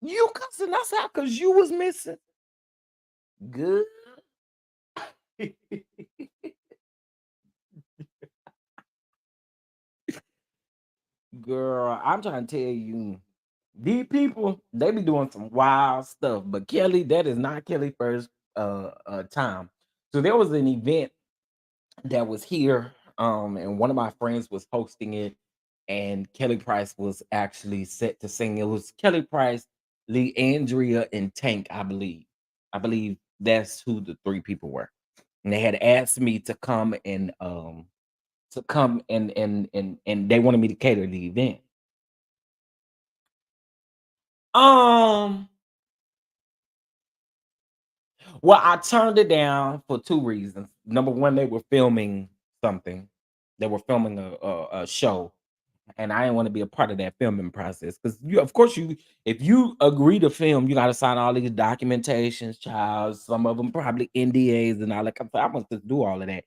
you cussing us out because you was missing? Good. Girl, I'm trying to tell you, these people, they be doing some wild stuff. But Kelly, that is not Kelly first time. So there was an event that was here, and one of my friends was hosting it, and Kelly Price was actually set to sing. It was Kelly Price, Lee Andrea, and Tank, I believe. I believe that's who the three people were. And they had asked me to come and they wanted me to cater the event. Um, well, I turned it down for two reasons. Number one, they were filming something. They were filming a show, and I didn't want to be a part of that filming process because you, of course, if you agree to film, you got to sign all these documentations, child. Some of them probably NDAs and all that. I want to do all of that,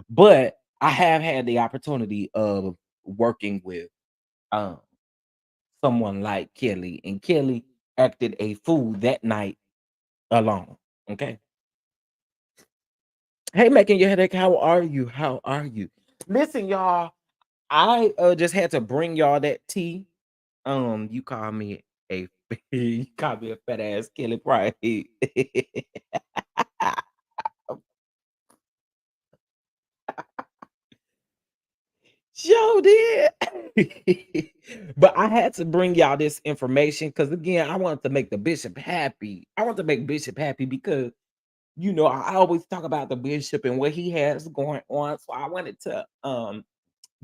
but I have had the opportunity of working with um someone like Kelly, and Kelly acted a fool that night alone. Okay. Hey, making your headache. How are you? How are you? Listen, y'all. I just had to bring y'all that tea. You call me a You called me a fat ass Kelly Price. Sure did. But I had to bring y'all this information because again, I wanted to make the bishop happy. I want to make Bishop happy because I always talk about the bishop and what he has going on. So I wanted to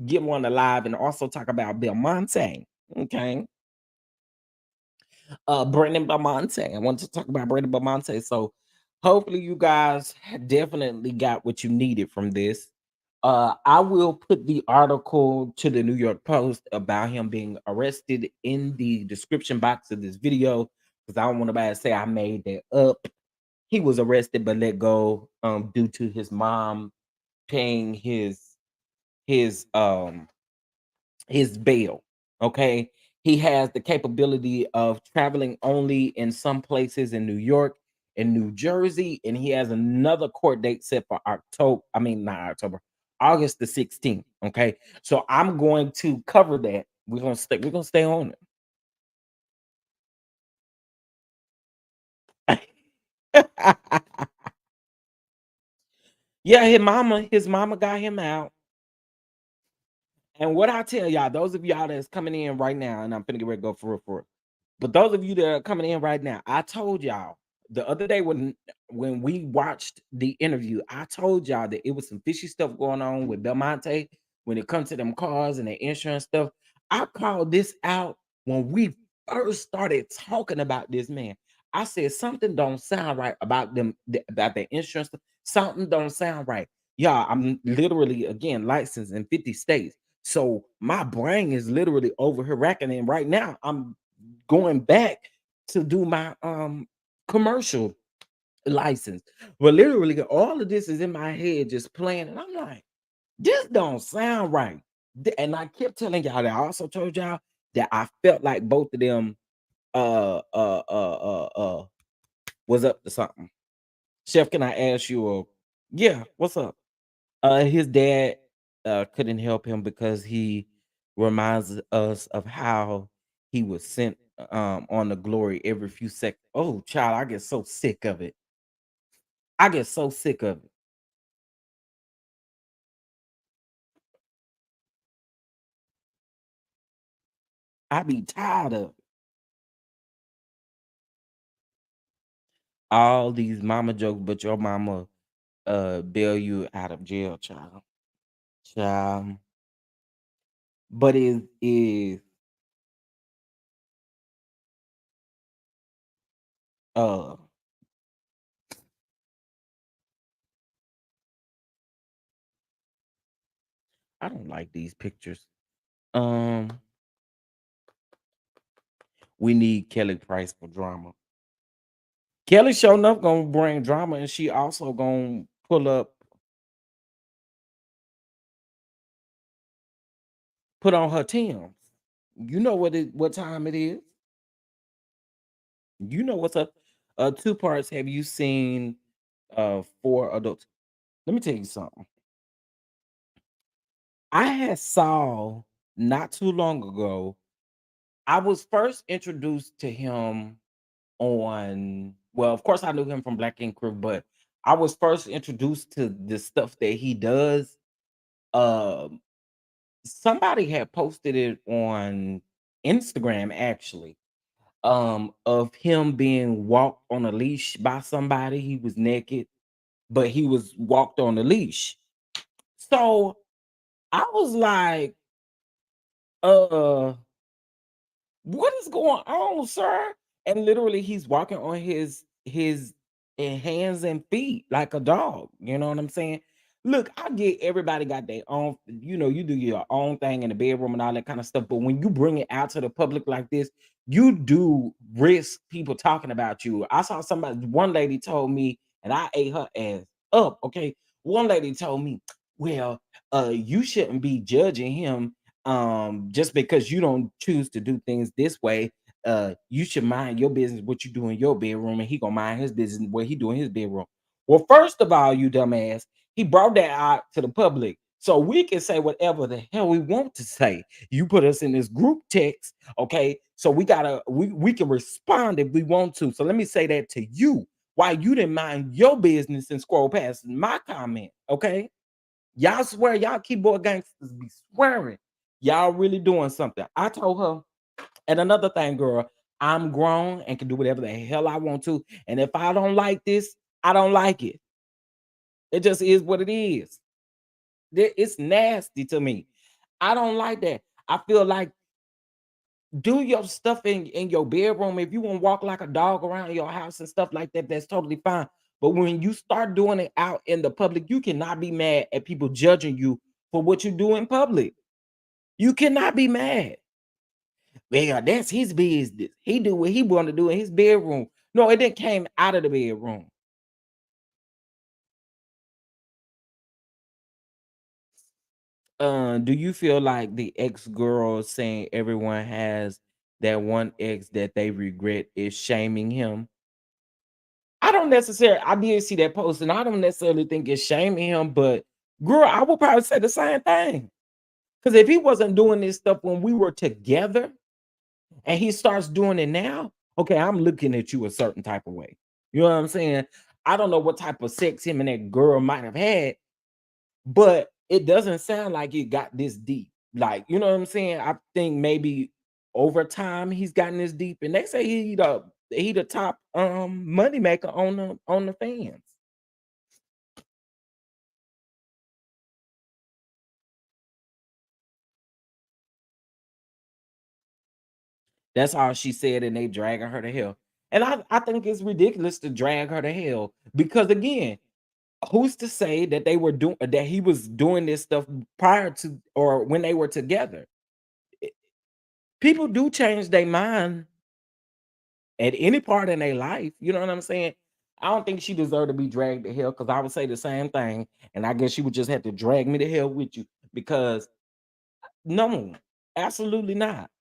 get one alive and also talk about Belmonte. Okay. Brandon Belmonte. I want to talk about Brandon Belmonte. So hopefully you guys definitely got what you needed from this. I will put the article to the New York Post about him being arrested in the description box of this video because I don't want nobody to say I made that up. He was arrested but let go due to his mom paying his his bail. Okay. He has the capability of traveling only in some places in New York and New Jersey, and he has another court date set for October. I mean, not October, August the 16th. Okay. So I'm going to cover that. We're gonna stay on it. Yeah, his mama got him out. And what I tell y'all, those of y'all that's coming in right now, and I'm finna get ready to go for it. But those of you that are coming in right now, I told y'all the other day when we watched the interview, I told y'all that it was some fishy stuff going on with Belmonte when it comes to them cars and the insurance stuff. I called this out when we first started talking about this man. I said something don't sound right about about the insurance stuff. Something don't sound right. Yeah, I'm literally again licensed in 50 states. So my brain is literally over here racking, and right now I'm going back to do my commercial license. But literally all of this is in my head just playing, and I'm like, this don't sound right. And I kept telling y'all that. I also told y'all that I felt like both of them uh uh uh was up to something. Chef, can I ask you yeah, what's up? His dad couldn't help him because he reminds us of how he was sent on the glory every few seconds. Oh, child, I get so sick of it. I get so sick of it. I be tired of it. All these mama jokes, but your mama bail you out of jail, child. Child. But it is uh I don't like these pictures. Um, we need Kelly Price for drama. Kelly showing up gonna bring drama, and she also gonna put on her Tims. You know what time it is. You know what's up. Two parts. Have you seen Four Adults? Let me tell you something. I had saw not too long ago. I was first introduced to him on well, of course I knew him from Black Ink Crew, but I was first introduced to the stuff that he does. Um Somebody had posted it on Instagram actually, of him being walked on a leash by somebody. He was naked, but he was walked on a leash. So I was like, uh what is going on, sir? And literally he's walking on his hands and feet like a dog. You know what I'm saying? Look, I get everybody got their own, you do your own thing in the bedroom and all that kind of stuff. But when you bring it out to the public like this, you do risk people talking about you. I saw one lady told me, and I ate her ass up. Okay. One lady told me, well, you shouldn't be judging him just because you don't choose to do things this way. You should mind your business what you do in your bedroom, and he gonna mind his business what he do in his bedroom. Well, first of all, you dumbass, he brought that out to the public. So we can say whatever the hell we want to say. You put us in this group text, okay? So we can respond if we want to. So let me say that to you. Why you didn't mind your business and scroll past my comment, okay? Y'all swear, y'all keyboard gangsters be swearing. Y'all really doing something. I told her, and another thing, girl, I'm grown and can do whatever the hell I want to. And if I don't like this, I don't like it. It just is what it is. It's nasty to me. I don't like that. I feel like do your stuff in your bedroom. If you want to walk like a dog around your house and stuff like that, that's totally fine. But when you start doing it out in the public, you cannot be mad at people judging you for what you do in public. You cannot be mad. Well, that's his business. He do what he want to do in his bedroom. No, it didn't came out of the bedroom. Do you feel like the ex-girl saying everyone has that one ex that they regret is shaming him? I did see that post, and I don't necessarily think it's shaming him, but girl, I would probably say the same thing. Because if he wasn't doing this stuff when we were together and he starts doing it now, okay, I'm looking at you a certain type of way. You know what I'm saying? I don't know what type of sex him and that girl might have had, but it doesn't sound like it got this deep. Like, you know what I'm saying? I think maybe over time he's gotten this deep, and they say he the top money maker on the fans. That's all she said, and they dragging her to hell. And I think it's ridiculous to drag her to hell because again, who's to say that they were doing that he was doing this stuff prior to or when they were together? I- People do change their mind at any part in their life. You know what I'm saying? I don't think she deserved to be dragged to hell because I would say the same thing, and I guess she would just have to drag me to hell with you because no, absolutely not.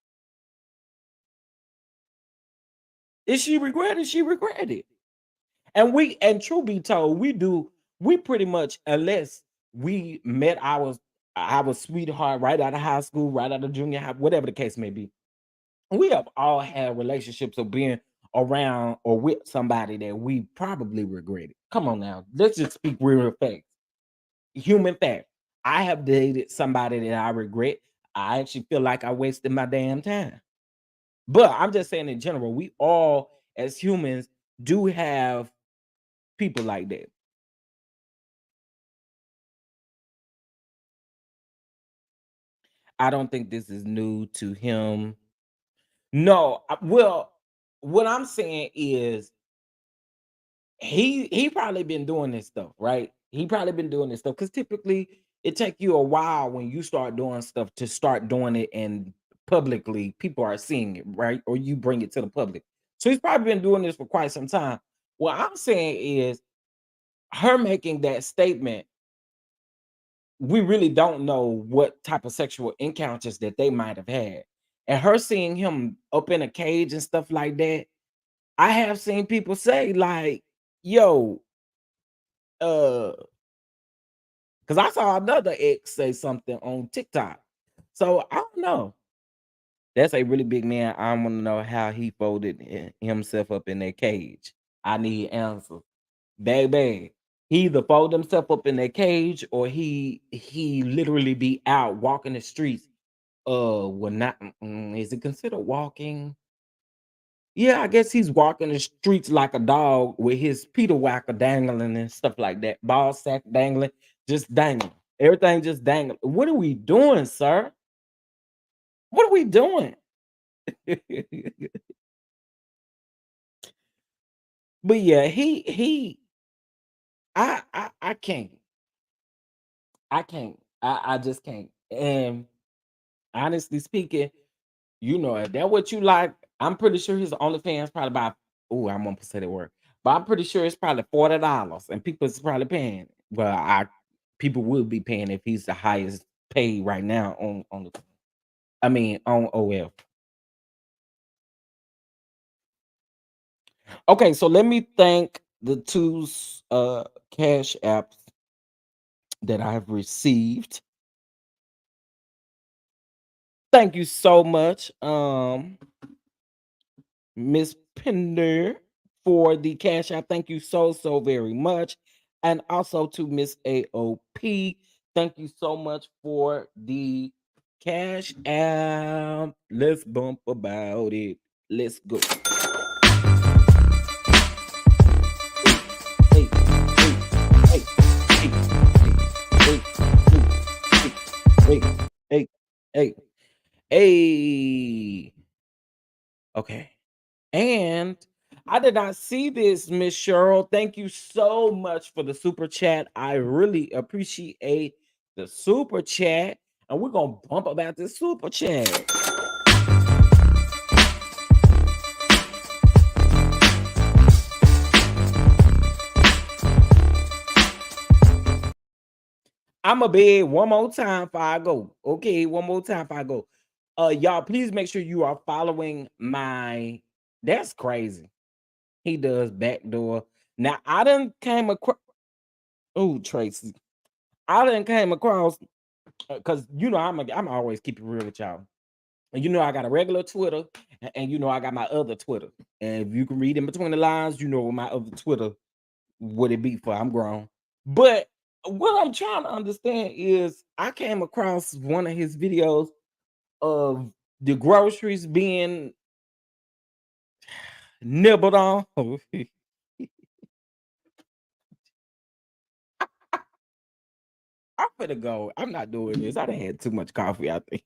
If she regretted, she regretted. And truth be told, we pretty much unless we met our sweetheart right out of high school, right out of junior high, whatever the case may be. We have all had relationships of being around or with somebody that we probably regretted. Come on now, let's just speak real facts, human fact. I have dated somebody that I regret. I actually feel like I wasted my damn time. But I'm just saying in general, we all as humans do have people like that. I don't think this is new to him. No, well, what I'm saying is he probably been doing this stuff, right? He probably been doing this stuff because typically it take you a while when you start doing stuff to start doing it and publicly people are seeing it, right? Or you bring it to the public. So he's probably been doing this for quite some time. What I'm saying is her making that statement, we really don't know what type of sexual encounters that they might have had. And her seeing him up in a cage and stuff like that, I have seen people say like, "Yo, uh," because I saw another ex say something on TikTok. So I don't know. That's a really big man. I want to know how he folded himself up in that cage. I need answers, baby. He either fold himself up in that cage or he literally be out walking the streets. Well, not is it considered walking? Yeah, I guess he's walking the streets like a dog with his Peter Whacker dangling and stuff like that. Ball sack dangling, just dangling. Everything just dangling. What are we doing, sir? What are we doing? But yeah, I can't. I can't. I just can't. And honestly speaking, you know, if that what you like, I'm pretty sure his OnlyFans probably about. Oh, I'm gonna say that word, but I'm pretty sure it's probably $40, and people is probably paying. Well, I people will be paying if he's the highest paid right now on the. I mean on OF. Okay, so let me thank the two cash apps that I've received. Thank you so much, Miss Pender, for the cash out. Thank you so very much. And also to Miss AOP. Thank you so much for the cash out. Let's bump about it. Let's go. Hey, hey, hey, hey, hey, hey, hey, hey, hey, hey. Okay. And I did not see this, Miss Cheryl. Thank you so much for the super chat. I really appreciate the super chat. And we're going to bump about this super chat. I'm a beg one more time before I go. Okay, one more time before I go. Y'all, please make sure you are following my. That's crazy. He does backdoor. Now I done came across. Oh, Tracy, I done came across because I'm always keep it real with y'all. And I got a regular Twitter, and I got my other Twitter. And if you can read in between the lines, what my other Twitter would it be for. I'm grown. But what I'm trying to understand is I came across one of his videos of the groceries being nibbled on. I'm finna go. I'm not doing this. I done had too much coffee, I think.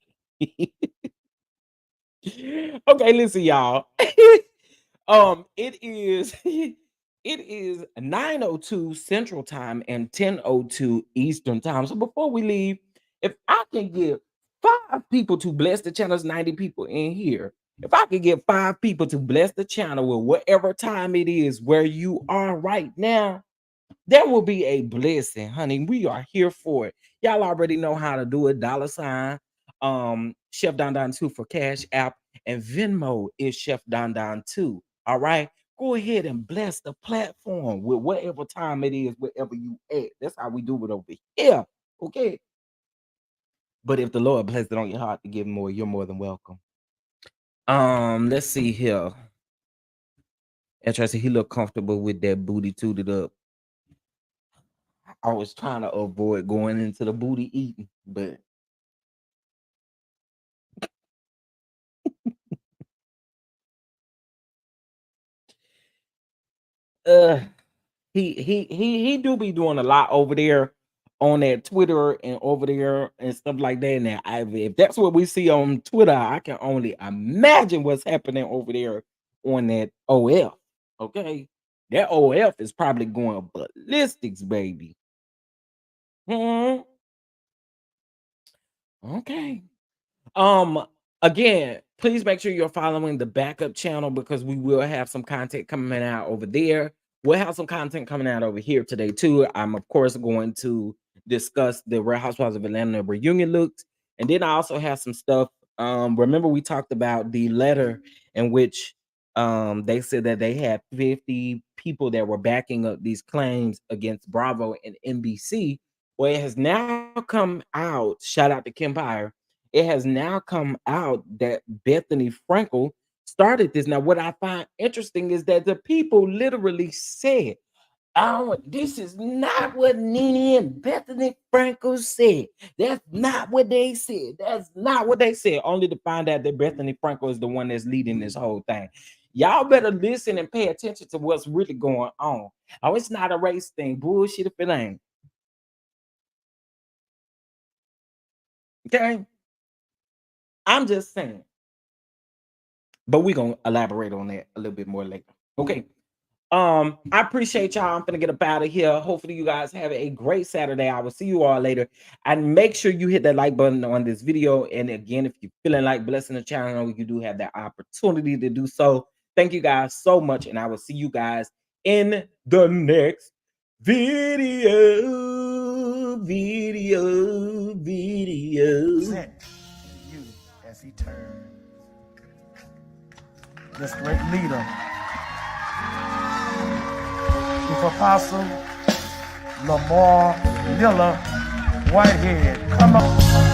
Okay, listen, y'all. It is it is 9:02 Central Time and 10:02 Eastern Time. So before we leave, if I can get 5 people to bless the channel's 90 people in here. If I could get 5 people to bless the channel with whatever time it is where you are right now, that will be a blessing, honey. We are here for it. Y'all already know how to do it. $sign, Chef Don Don 2 for Cash App, and Venmo is Chef Don Don 2. All right. Go ahead and bless the platform with whatever time it is, wherever you at. That's how we do it over here. Okay. But if the Lord placed it on your heart to give more, you're more than welcome. Let's see here. And Tracy, he looked comfortable with that booty tooted up. I was trying to avoid going into the booty eating, but uh he do be doing a lot over there on that Twitter and over there and stuff like that. Now, if that's what we see on Twitter, I can only imagine what's happening over there on that OF. Okay, that OF is probably going ballistics, baby. Okay. Um, Again, please make sure you're following the backup channel because we will have some content coming out over there. We'll have some content coming out over here today too. I'm of course going to discuss the Real Housewives of Atlanta reunion looks, and then I also have some stuff. Remember we talked about the letter in which they said that they had 50 people that were backing up these claims against Bravo and NBC. Well, it has now come out. Shout out to Kim Pyre. It has now come out that Bethany Frankel started this. Now, what I find interesting is that the people literally said, "Oh, this is not what Nene and Bethany Frankel said. That's not what they said. That's not what they said." Only to find out that Bethany Frankel is the one that's leading this whole thing. Y'all better listen and pay attention to what's really going on. Oh, it's not a race thing. Bullshit if it ain't. Okay? I'm just saying. But we're gonna elaborate on that a little bit more later. Okay. I appreciate y'all. I'm gonna get up out of here. Hopefully, you guys have a great Saturday. I will see you all later. And make sure you hit that like button on this video. And again, if you're feeling like blessing the channel, you do have that opportunity to do so. Thank you guys so much, and I will see you guys in the next video.
Present you as he turns. This great leader, Chief Apostle Lamar Miller Whitehead. Come on.